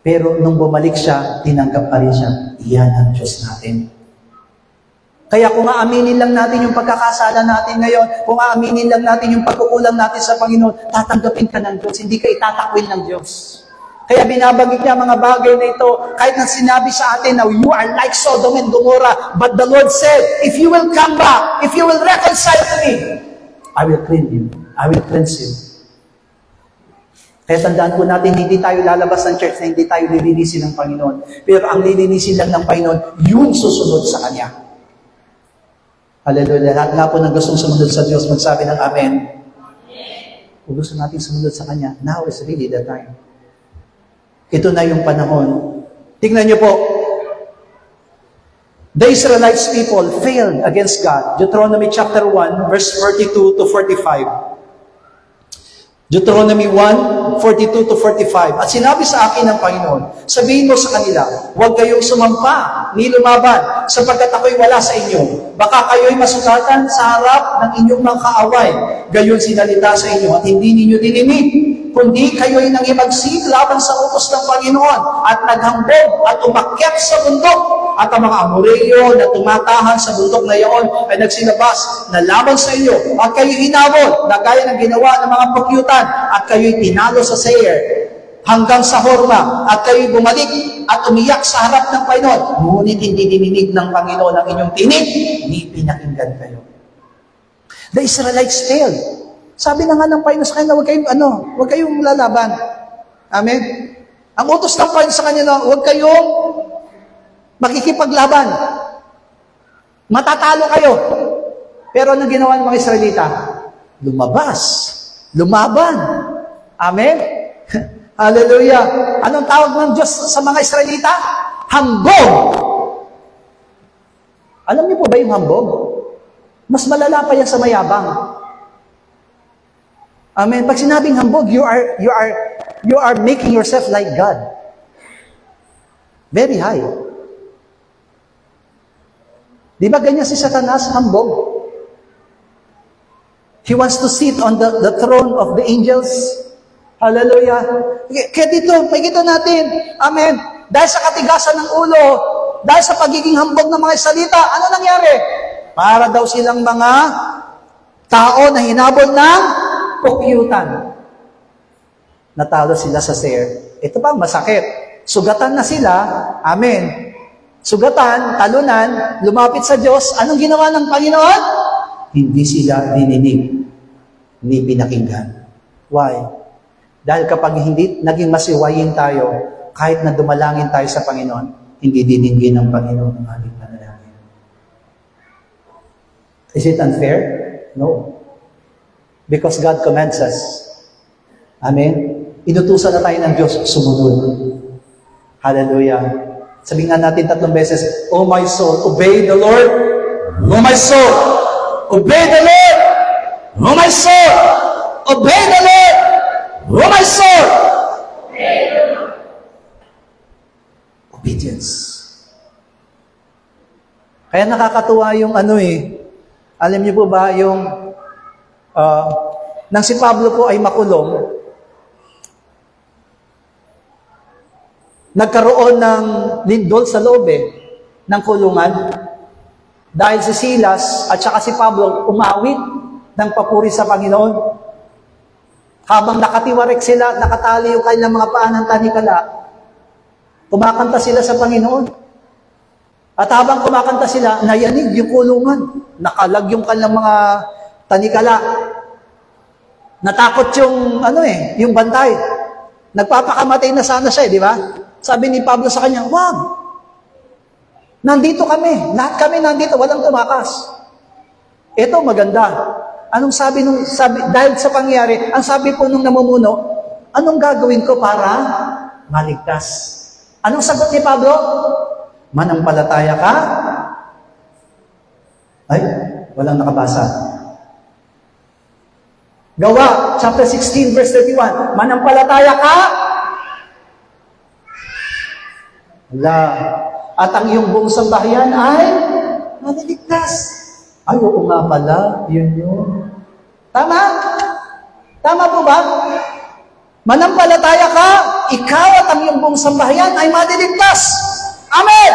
pero nung bumalik siya, tinanggap pa rin siya. Iyan ang Diyos natin. Kaya kung aaminin lang natin yung pagkakasala natin ngayon, kung aaminin lang natin yung pagkukulang natin sa Panginoon, tatanggapin ka ng Diyos, hindi ka itatakwil ng Diyos. Kaya binabanggit niya mga bagay na ito, kahit na sinabi sa atin na you are like Sodom and Gomorrah, but the Lord said, if you will come back, if you will reconcile to me, I will cleanse you. I will cleanse you. Kaya tandaan po natin, hindi tayo lalabas ng church na hindi tayo lilinisin ng Panginoon. Pero ang lilinisin lang ng Panginoon, yung susunod sa Kanya. Hallelujah. Lahat nga po ng gustong sumunod sa Diyos, magsabi ng Amen. Kung gusto natin sumunod sa Kanya, now is really the time. Ito na yung panahon. Tingnan niyo po, the Israelites people failed against God. Deuteronomy chapter 1, verse 42 to 45. Deuteronomy 1, 42 to 45. At sinabi sa akin ng Panginoon, sabihin mo sa kanila, huwag kayong sumampa ni lumaban, sapagkat ako'y wala sa inyo. Baka kayo'y masugatan sa harap ng inyong mga kaaway. Gayon sinalita sa inyo at hindi ninyo dininig. Kundi kayo'y nangimagsik laban sa utos ng Panginoon at naghambog at umakyat sa bundok. At ang mga Amoreyo na tumatahan sa bundok na iyon ay nagsilabas na laban sa inyo. At kayo'y hinabol na gaya ng ginawa ng mga pakyutan at kayo'y tinalo sa Seir hanggang sa Horma. At kayo'y bumalik at umiyak sa harap ng Panginoon. Ngunit hindi dininig ng Panginoon ang inyong tinig, ni pinakinggan kayo. The Israelites failed. Sabi na nga ng Panginoon sa kanila, huwag kayong lalaban. Amen? Ang utos ng Panginoon sa kanila, huwag kayong makikipaglaban. Matatalo kayo. Pero anong ginawa ng mga Israelita? Lumabas. Lumaban. Amen? Hallelujah. Anong tawag ng Diyos sa mga Israelita? Hambog. Alam niyo po ba yung hambog? Mas malala pa yan sa mayabang. Amen. Pag sinabing hambog, you are making yourself like God. Very high. Di ba ganyan si Satanas, hambog? He wants to sit on the throne of the angels. Hallelujah. Kaya dito, makikita natin, amen, dahil sa katigasan ng ulo, dahil sa pagiging hambog ng mga salita, ano nangyari? Para daw silang mga tao na hinabol ng pukyutan. Natalo sila sa Seir. Ito pa, masakit. Sugatan na sila, amen. Sugatan, talunan, lumapit sa Diyos. Anong ginawa ng Panginoon? Hindi sila dininig, ni pinakinggan. Why? Dahil kapag hindi naging masiwayin tayo, kahit na dumalangin tayo sa Panginoon, hindi dinigin ng Panginoon ang ating panalangin. Is it unfair? No. Because God commands us. Amen? Inutusan na tayo ng Diyos, sumunod. Hallelujah. Sabihin nga natin 3 beses, oh my soul, obey the Lord. Oh my soul, obey the Lord. Oh my soul, obey the Lord. Oh my soul, obey the Lord. Obedience. Kaya nakakatuwa yung alam niyo po ba yung nang si Pablo po ay makulong, nagkaroon ng lindol sa loob ng kulungan. Dahil si Silas at saka si Pablo umawit ng papuri sa Panginoon. Habang nakatiwarek sila, nakatali yung kanilang mga paa ng tanikala, kumakanta sila sa Panginoon. At habang kumakanta sila, nayanig yung kulungan. Nakalag yung kanilang mga tanikala. Natakot yung, yung bantay. Nagpapakamatay na sana siya, di ba? Sabi ni Pablo sa kanya, wag! Nandito kami. Lahat kami nandito. Walang tumakas. Ito maganda. Anong sabi dahil sa pangyari, ang sabi po nung namumuno, anong gagawin ko para maligtas? Anong sagot ni Pablo? Manampalataya ka? Ay, walang nakabasa. Gawa, chapter 16, verse 31. Manampalataya ka? Wala. At ang iyong buong sambahayan ay maliligtas. Ay, oo nga pala. Yun. Tama? Tama po ba? Manampalataya ka, ikaw at ang iyong buong sambahayan ay maliligtas. Amen!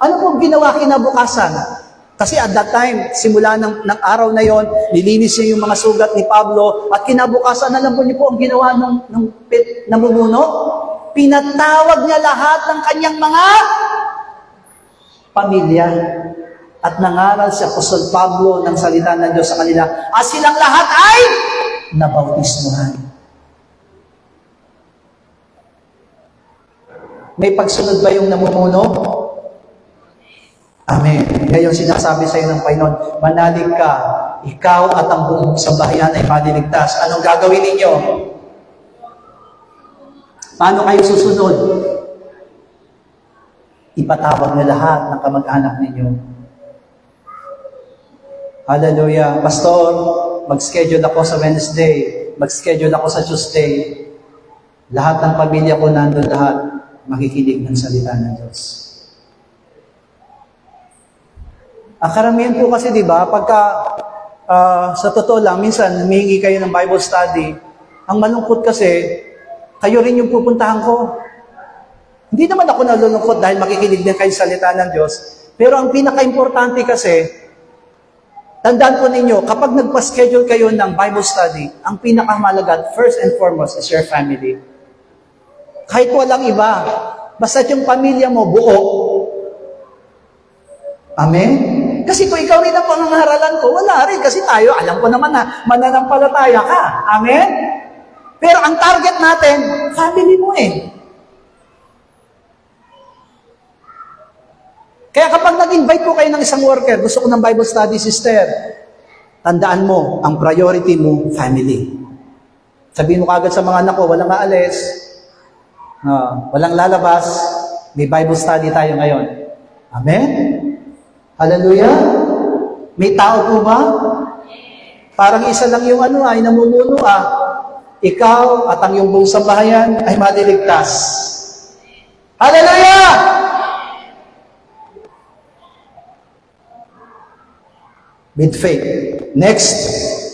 Ano pong ginawa kinabukasan? Kasi at that time, simula ng araw na yon, nilinis niya yung mga sugat ni Pablo, at kinabukasan, alam po niyo po ang ginawa ng namumuno? Pinatawag niya lahat ng kanyang mga pamilya. At nangaral si Apostol Pablo ng salita ng Diyos sa kanila. At silang lahat ay nabautismuhan. May pagsunod ba yung namumuno? Amen. Ngayon sinasabi sa iyo ng Panginoon, manalig ka, ikaw at ang buong sambahayan ay maliligtas. Anong gagawin ninyo? Paano kayo susunod? Ipatawag niyo lahat ng kamag-anak ninyo. Hallelujah. Pastor, mag-schedule ako sa Wednesday. Mag-schedule ako sa Tuesday. Lahat ng pamilya ko nandun lahat. Makikinig ng salita ng Diyos. Ang karamihan po kasi, di ba, pagka sa totoo lang, minsan humihingi kayo ng Bible study, ang malungkot kasi, kayo rin yung pupuntahan ko. Hindi naman ako nalulungkot dahil makikinig din kayo sa salita ng Diyos. Pero ang pinaka-importante kasi, tandaan po ninyo, kapag nagpa-schedule kayo ng Bible study, ang pinakamalaga, first and foremost, is your family. Kahit walang iba, basta yung pamilya mo, buo. Amen? Kasi kung ikaw rin ang pangangaralan ko, wala rin. Kasi tayo, alam ko naman na mananampalataya ka. Amen? Pero ang target natin, family mo Kaya kapag nag-invite ko kayo ng isang worker, gusto ko ng Bible study, sister, tandaan mo, ang priority mo, family. Sabihin mo kagad sa mga anak ko, walang aalis, walang lalabas, may Bible study tayo ngayon. Amen? Hallelujah? May tao po ba? Parang isa lang yung ay namumuno Ikaw at ang iyong buong sambahayan ay maliligtas. Hallelujah! With faith. Next,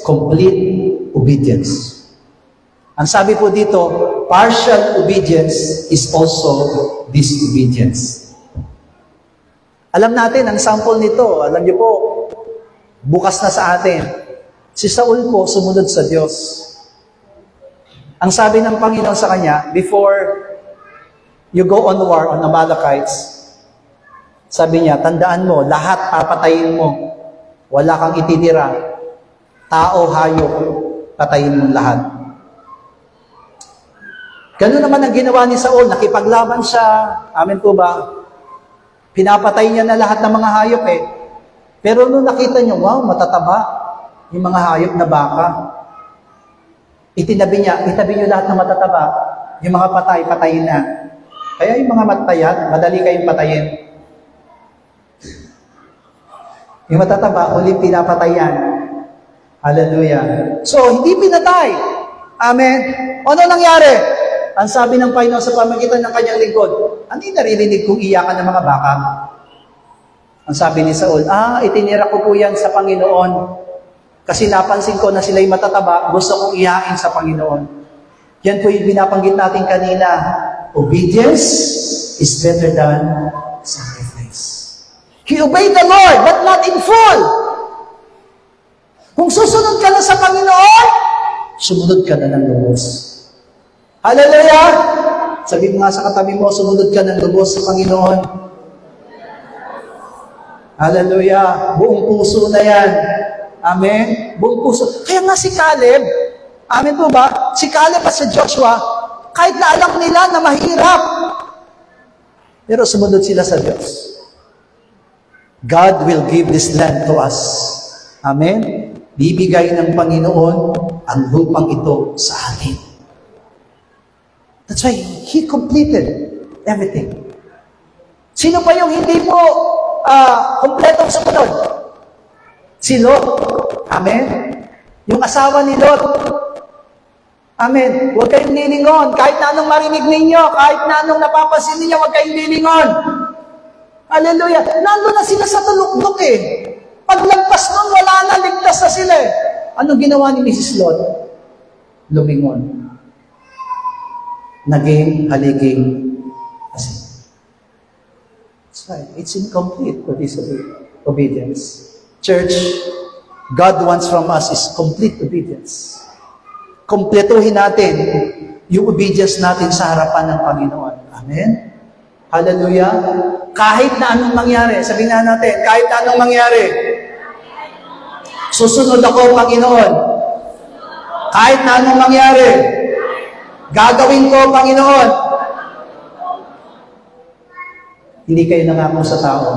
complete obedience. Ang sabi po dito, partial obedience is also disobedience. Alam natin, ang sample nito, alam niyo po, bukas na sa atin. Si Saul po, sumunod sa Diyos. Ang sabi ng Panginoon sa kanya, before you go on war on the Amalekites, sabi niya, tandaan mo, lahat papatayin mo. Wala kang ititira. Tao, hayop, patayin mo lahat. Ganun naman ang ginawa ni Saul, nakipaglaban siya. Amen po ba? Pinapatay niya na lahat ng mga hayop Pero nung nakita niyo, wow, matataba yung mga hayop na baka. Itabi niyo lahat ng matataba. Yung mga patay, patayin na. Kaya yung mga matayat, madali kayong patayin. Yung matataba, ulit pinapatayan. Hallelujah. So, hindi pinatay. Amen. Ano nangyari? Ang sabi ng Panginoon sa pamagitan ng kanyang lingkod, hindi naririnig kong iyakan ng mga baka. Ang sabi ni Saul, itinira ko po yan sa Panginoon. Kasi napansin ko na sila'y matataba, gusto kong ihain sa Panginoon. Yan po yung binabanggit natin kanina. Obedience is better than sacrifice. He obeyed the Lord, but not in full. Kung susunod ka na sa Panginoon, sumunod ka na ng lubos. Hallelujah! Sabi mo nga sa katabi mo, sumunod ka ng lubos sa Panginoon. Hallelujah! Buong puso na yan. Amen? Buong puso. Kaya nga si Caleb, amen po ba? Si Caleb at si Joshua, kahit na alam nila na mahirap, pero sumunod sila sa Diyos. God will give this land to us. Amen? Bibigay ng Panginoon ang lupang ito sa atin. That's why He completed everything. Sino pa yung hindi po kompletong sumunod? Si Lot. Amen? Yung asawa ni Lot. Amen? Huwag kayong lilingon. Kahit na anong marinig ninyo, kahit na anong napapansin ninyo, huwag kayong lilingon. Hallelujah. Nandun na sila sa tulukdok eh. Paglagpas nun, wala na, ligtas na sila eh. Anong ginawa ni Mrs. Lot? Lumingon. Naging haliging asin. That's right. It's incomplete for this obedience. Church, God wants from us is complete obedience. Kompletuhin natin yung obedience natin sa harapan ng Panginoon. Amen? Hallelujah. Kahit na anong mangyari, sabihin na natin, kahit na anong mangyari, susunod ako, Panginoon. Kahit na anong mangyari, gagawin ko, Panginoon. Hindi kayo nangako sa tao.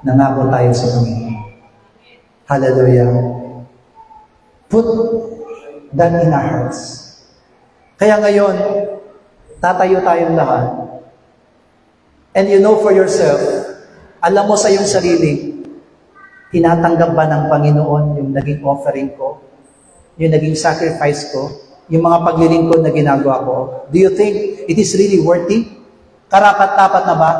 Nangako tayo sa Panginoon. Hallelujah. Put that in our hearts. Kaya ngayon, tatayo tayong lahat. And you know for yourself, alam mo sa iyong sarili, tinatanggap ba ng Panginoon yung naging offering ko? Yung naging sacrifice ko? Yung mga paglilingkod na ginagawa ko? Do you think it is really worthy? Karapat-dapat na ba?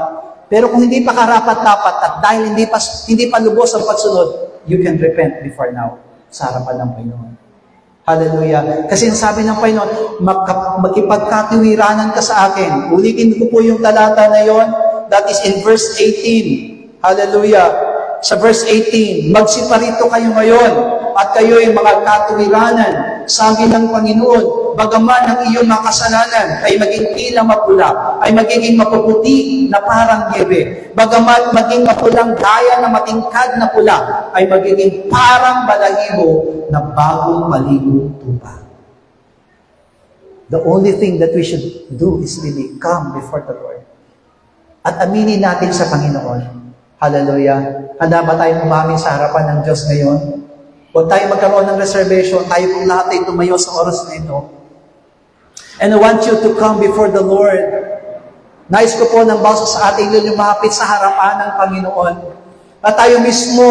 Pero kung hindi pa karapat-dapat at dahil hindi pa lubos ang pagsunod, you can repent before now sa harapan ng Panginoon. Hallelujah. Kasi ang sabi ng Panginoon, makipagkatiwiranan ka sa akin. Ulitin ko po yung talata na yon. That is in verse 18. Hallelujah. Sa verse 18, magsiparito kayo ngayon at kayo'y mga katuwiranan. Sabi ng Panginoon, bagaman ang iyong mga kasalanan ay maging tila mapula, ay magiging mapuputi na parang niebe. Bagaman maging mapulang gaya na matingkad na pula, ay magiging parang balahibo na bagong maligong tupa. The only thing that we should do is really come before the Lord. At aminin natin sa Panginoon. Hallelujah. Handa ba tayong umamin sa harapan ng Diyos ngayon? Huwag tayo magkaroon ng reservation. Tayo pong lahat ay tumayo sa oras na ito. And I want you to come before the Lord. Nais ko po ng bawat sa ating yung lumapit sa harapan ng Panginoon. At tayo mismo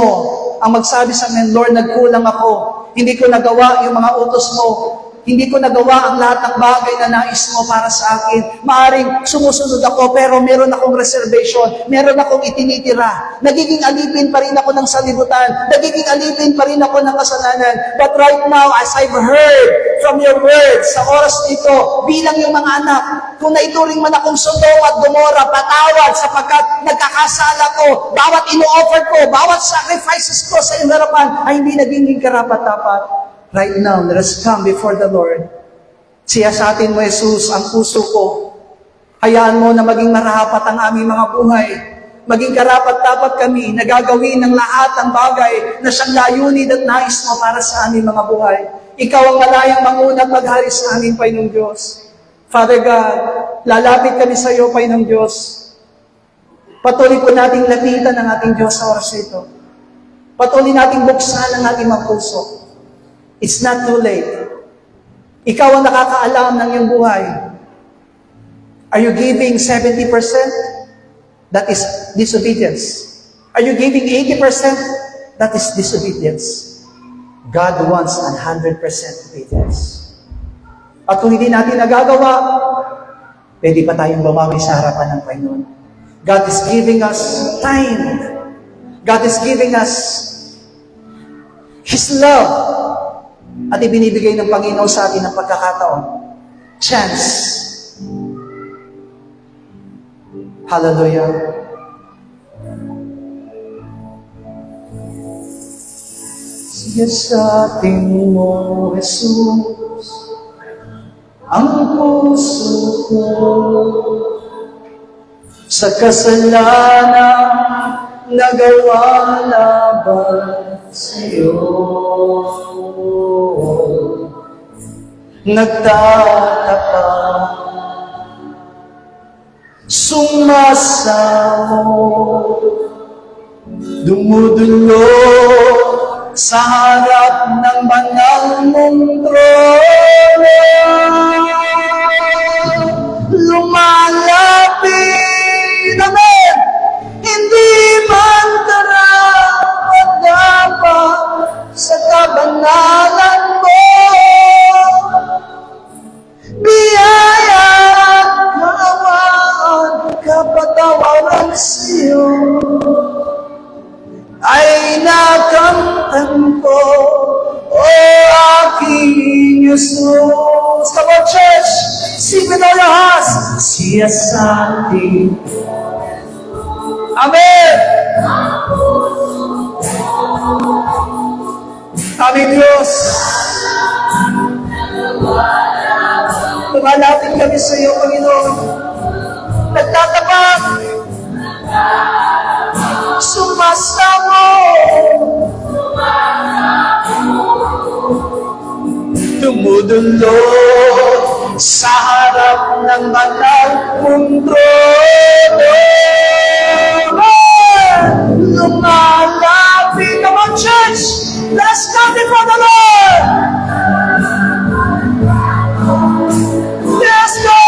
ang magsabi sa amin, Lord, nagkulang ako. Hindi ko nagawa yung mga utos mo. Hindi ko nagawa ang lahat ng bagay na nais mo para sa akin. Maaring sumusunod ako, pero meron akong reservation. Meron akong itinitira. Nagiging alipin pa rin ako ng salibutan. Nagiging alipin pa rin ako ng kasalanan. But right now, as I've heard from your words, sa oras nito, bilang yung mga anak, kung naituring man akong Sodom at Gomora, patawad sapagkat nagkakasala ko, bawat ino-offer ko, bawat sacrifices ko sa iyong harapan, ay hindi naging karapat-dapat. Right now, let us come before the Lord. Siya sa atin mo, Jesus, ang puso ko. Hayaan mo na maging marapat ang aming mga buhay. Maging karapat-dapat kami na gagawin ng lahat ng bagay na siyang layunin at nais mo para sa aming mga buhay. Ikaw ang malayang manguna at maghari sa aming Panginoong Diyos. Father God, lalapit kami sa iyo, Panginoong Diyos. Patuloy po nating lapitan ang ating Diyos sa oras ito. Patuloy nating buksan ang ating mga puso. It's not too late. Ikaw ang nakakaalam ng iyong buhay. Are you giving 70%? That is disobedience. Are you giving 80%? That is disobedience. God wants 100% obedience. At kung hindi natin nagagawa, pwede pa tayong bumawi sa harapan ng Panginoon. God is giving us time. God is giving us His love at ibinibigay ng Panginoon sa atin ng pagkakataon. Chance. Hallelujah. Sige sa ating mo, Jesus, ang puso ko sa kasalanan nagawa laban sa'yo. Nagtatapa, sumasaw, dumudulo sa harap ng banal mong trono. Lumalapit, amen, hindi man karapat-dapat sa kabanalan mo. Biyaya at kaawaan, kapatawaran sa'yo ay nakamtan ko, o aking Jesus. Come on, church! Sing with all your hearts. Siya sa atin. Amen! Aming Diyos, lumalapit kami sa iyo, Panginoon. Nagtatapat, sumasamo, dumudulog sa harap ng banal mong trono. Lumalapit. Come on, church! Let's stand before the Lord! Yes, Lord!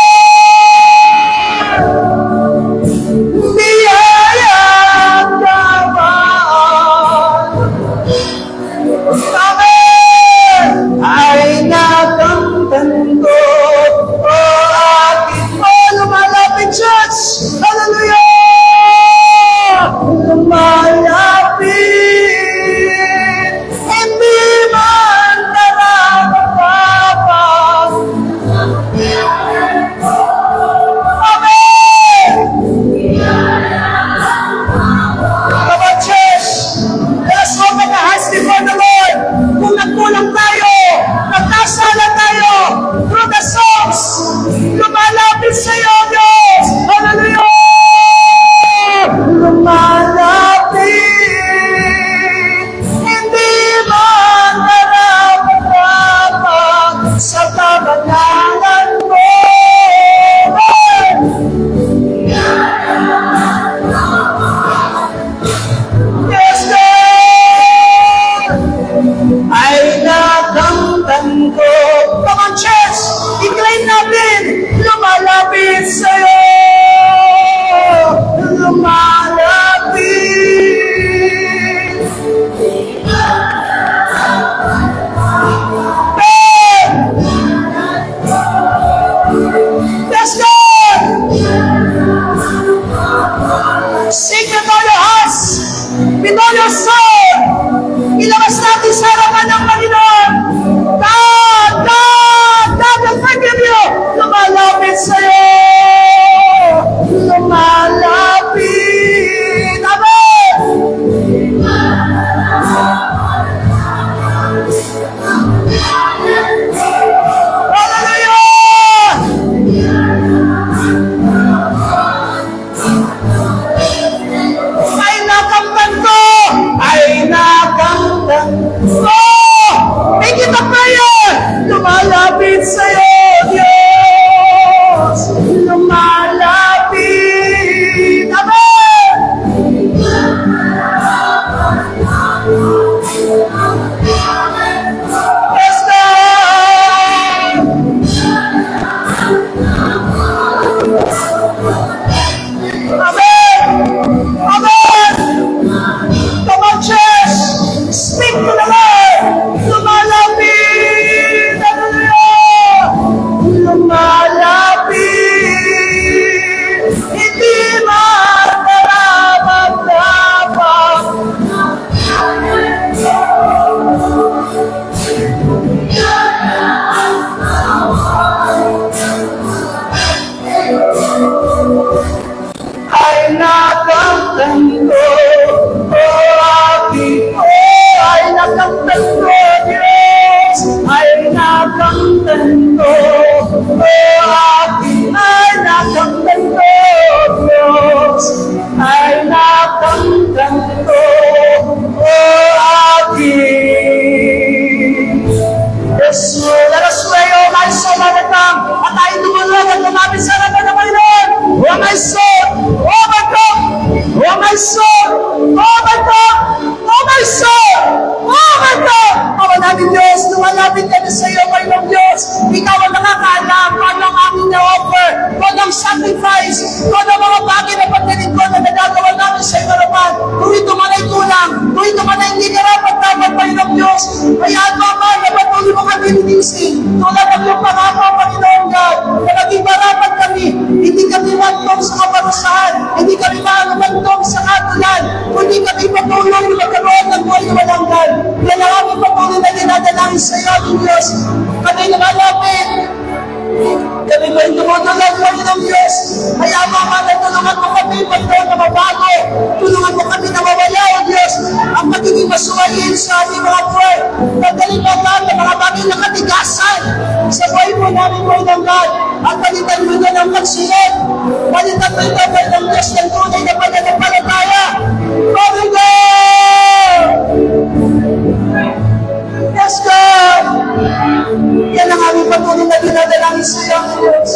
Biyaya at kaawaan, amen, ay nakamtan ko, o aking mo. Lumalapit, church! Hallelujah! Lumalapit, hindi man nararamdaman. Amen! Come on, church! Let's open our hearts before the Lord. Kung nagkulang tayo, nagkasala tayo, through the songs, lumalapit sa iyo, Diyos! Hallelujah! Lumalapit, hindi man nararamdaman sa kabanalan mo. Yes, Lord! Ay nakamtan ko. Come on, church! I-claim natin, lumalapit sa'yo. Lumalapit. Yes, God! Sing with all your hearts, with all your soul. Ilabas natin sa harapan ng Panginoon. God, God, God will forgive you. Lumalapit sa'yo. Lumalapit. Amen. Hallelujah. Ay nakamtan ko. Ay nakamtan ko. Thank you, nakantanto, aking ay nakantanto, Diyos, ay nakantanto, aking ay nakantanto, Diyos, ay nakantanto, aking. Yes, Lord, let us pray, oh my soul, at tayo tumulong at lumapit sa harapan ng Panginoon. Oh my soul, oh my God, oh my soul, oh my God, oh my soul, oh my God. Ama namin Diyos, lumalapit kami sa iyo, Panginoon Diyos. Ikaw ang nakakaalam kung ang aming na-offer, kung ang sacrifice, kung ang mga bagay na pagkalingkod na nagagawa namin sa iyo naman. Kung ito man ay kulang, kung ito man ay hindi karapat-dapat, Panginoon Diyos, hayaan mo, Ama, na patuloy mo kami linisin. Tulad ng iyong pangako, Panginoon God, na maging marapat kami, hindi kami mantong sa kaparusahan, hindi kami mantong sa katulan, kundi kami patuloy na magkaroon ng buhay na malanggan. Yan ang aming patuloy na dinadalangin sa iyo, aming Diyos. Kami nakalapit. Kami ba yung tumutulong, Panginoon Diyos? Hayaan mo, Ama, na tulungan mo kami, Panginoon, na mabago. Tulungan mo kami na mawala, O Diyos, ang pagiging masuwayin sa aming mga buhay. Tanggalin mo, God, ang mga bagay na katigasan sa buhay mo namin, Panginoon God. At palitan mo na ng pagsunod. Palitan mo na, Panginoon Diyos, ng tunay na pananampalataya. Panginoon! Yes, God! Yan ang aming patuloy na dinadalangin sa iyo, Diyos.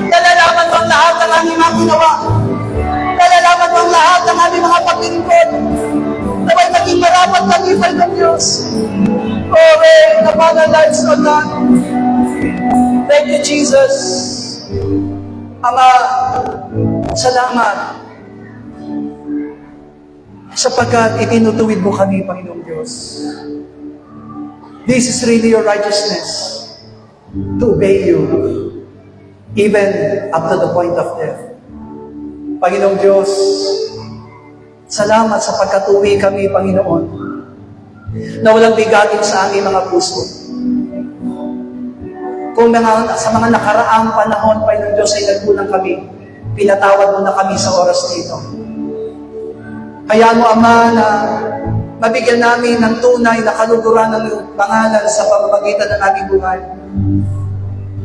Nalalaman mo ang lahat ng aming mga ginawa. Nalalaman mo ang lahat ng aming mga paglingkod. Naway maging marapat kami, Panginoon Diyos. Reign upon our lives, O God. Thank you, Jesus. Ama, salamat. Sapagkat itinutuwid mo kami, Panginoong Diyos. This is really your righteousness to obey you, even up to the point of death. Panginoong Diyos, salamat sa pagkatuwi kami, Panginoon, na walang bigatin sa aming mga puso. Kung sa mga nakaraang panahon, Panginoong Diyos, ay nagkulang kami, pinatawad mo na kami sa oras nito. Hayaan mo, Ama, na mabigyan namin ng tunay na kaluguran ng iyong pangalan sa pamamagitan ng aming buhay.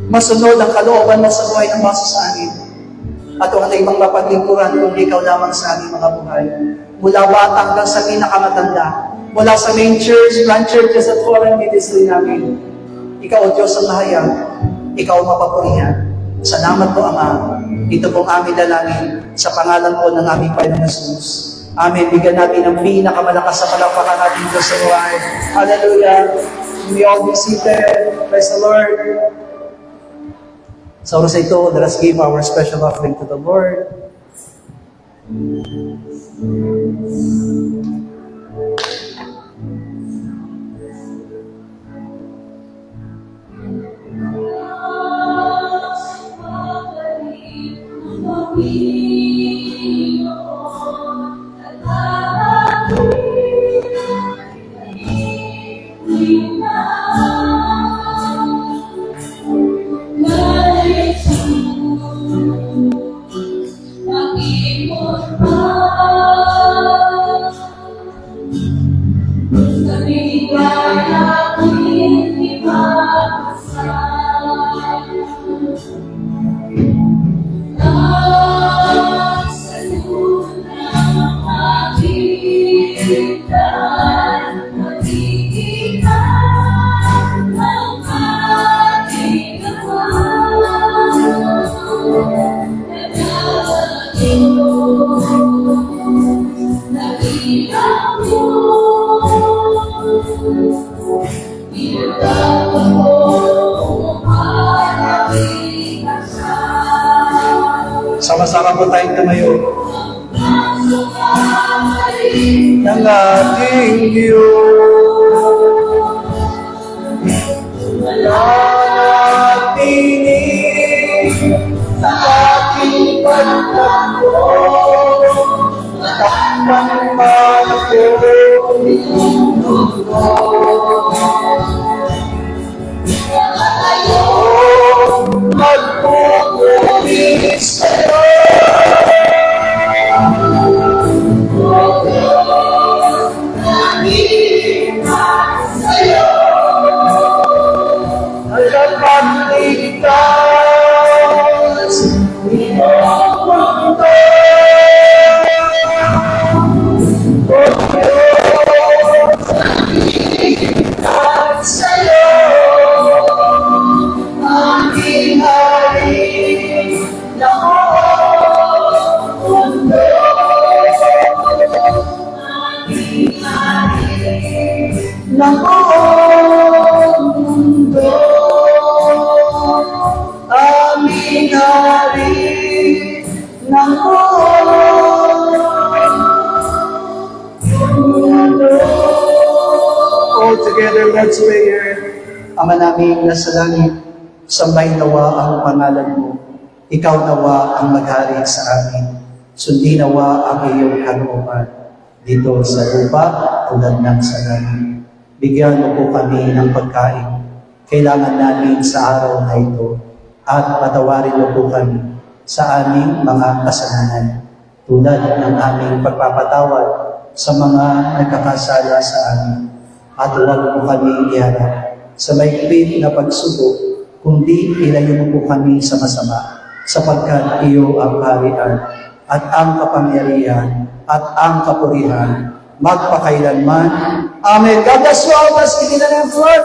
Masunod ang kalooban mo sa buhay ng basa sa amin. At wala ibang mapaglingkuran kung ikaw lamang sa aming mga buhay. Mula bata hanggang sa pinakamatanda. Mula sa main church, grand churches at foreign ministry namin. Ikaw, O Diyos, ang mahayag. Ikaw ang mapapurihan. Salamat po, Ama. Ito pong aming dalangin sa pangalan po ng aming Panginoong Jesus. Amen. Bigyan natin ang pinakamalakas sa palakpakan natin Diyos sa buhay. Hallelujah. We all be seated. Praise the Lord. Sa oras ito, let us give our special offering to the Lord. Sama-sama po tayong tumayo. Ng ating Diyos, nanatinig sa aking pagtakbo, takpan man ako inuno. Magpupulis sa'yo, together, let's pray. Ama naming nasa langit, sambahin nawa ang pangalan mo. Ikaw nawa ang maghari sa amin. Sundin nawa ang iyong kalooban dito sa lupa tulad ng sa langit. Bigyan mo po kami ng pagkain kailangan namin sa araw na ito at patawarin mo po kami sa aming mga kasalanan tulad ng aming pagpapatawad sa mga nagkakasala sa amin. At huwag po kami iharap sa mahigpit na pagsubok, kundi ilayo mo po kami sa masama, sapagkat iyo ang kaharian at ang kapangyarihan at ang kapurihan magpakailanman. Amen. God bless you all. Let's begin the name of the Lord.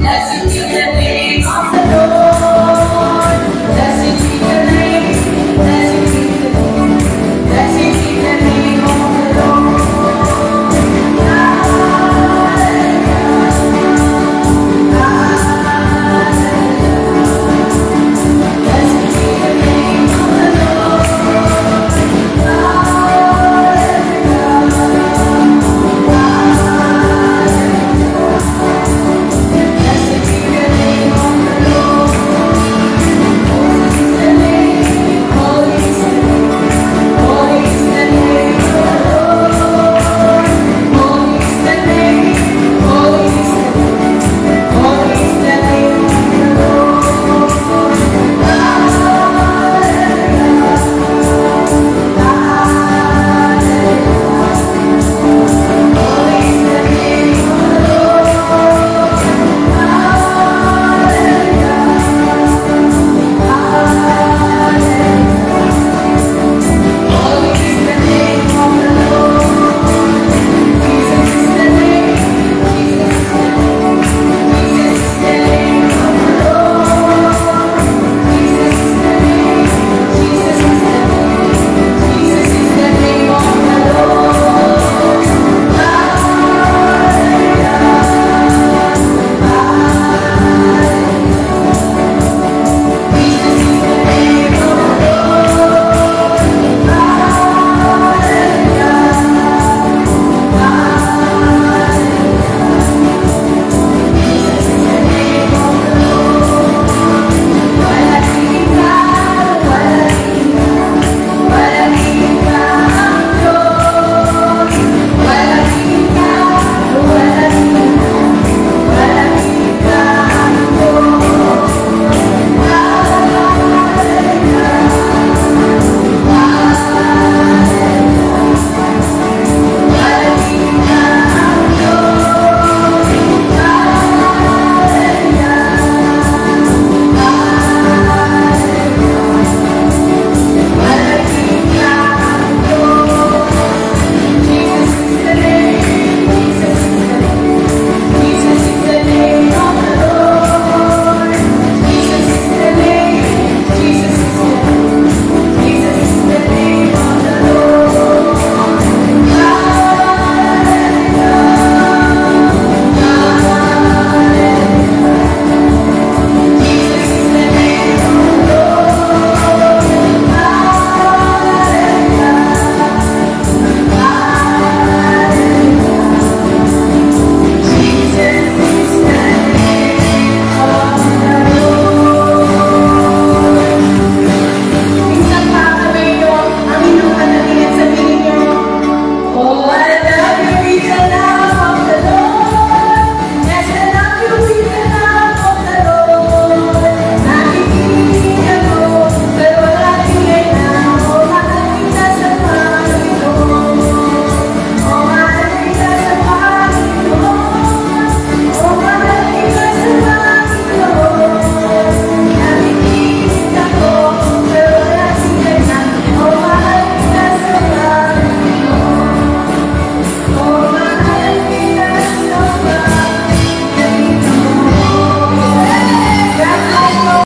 Blessed be the name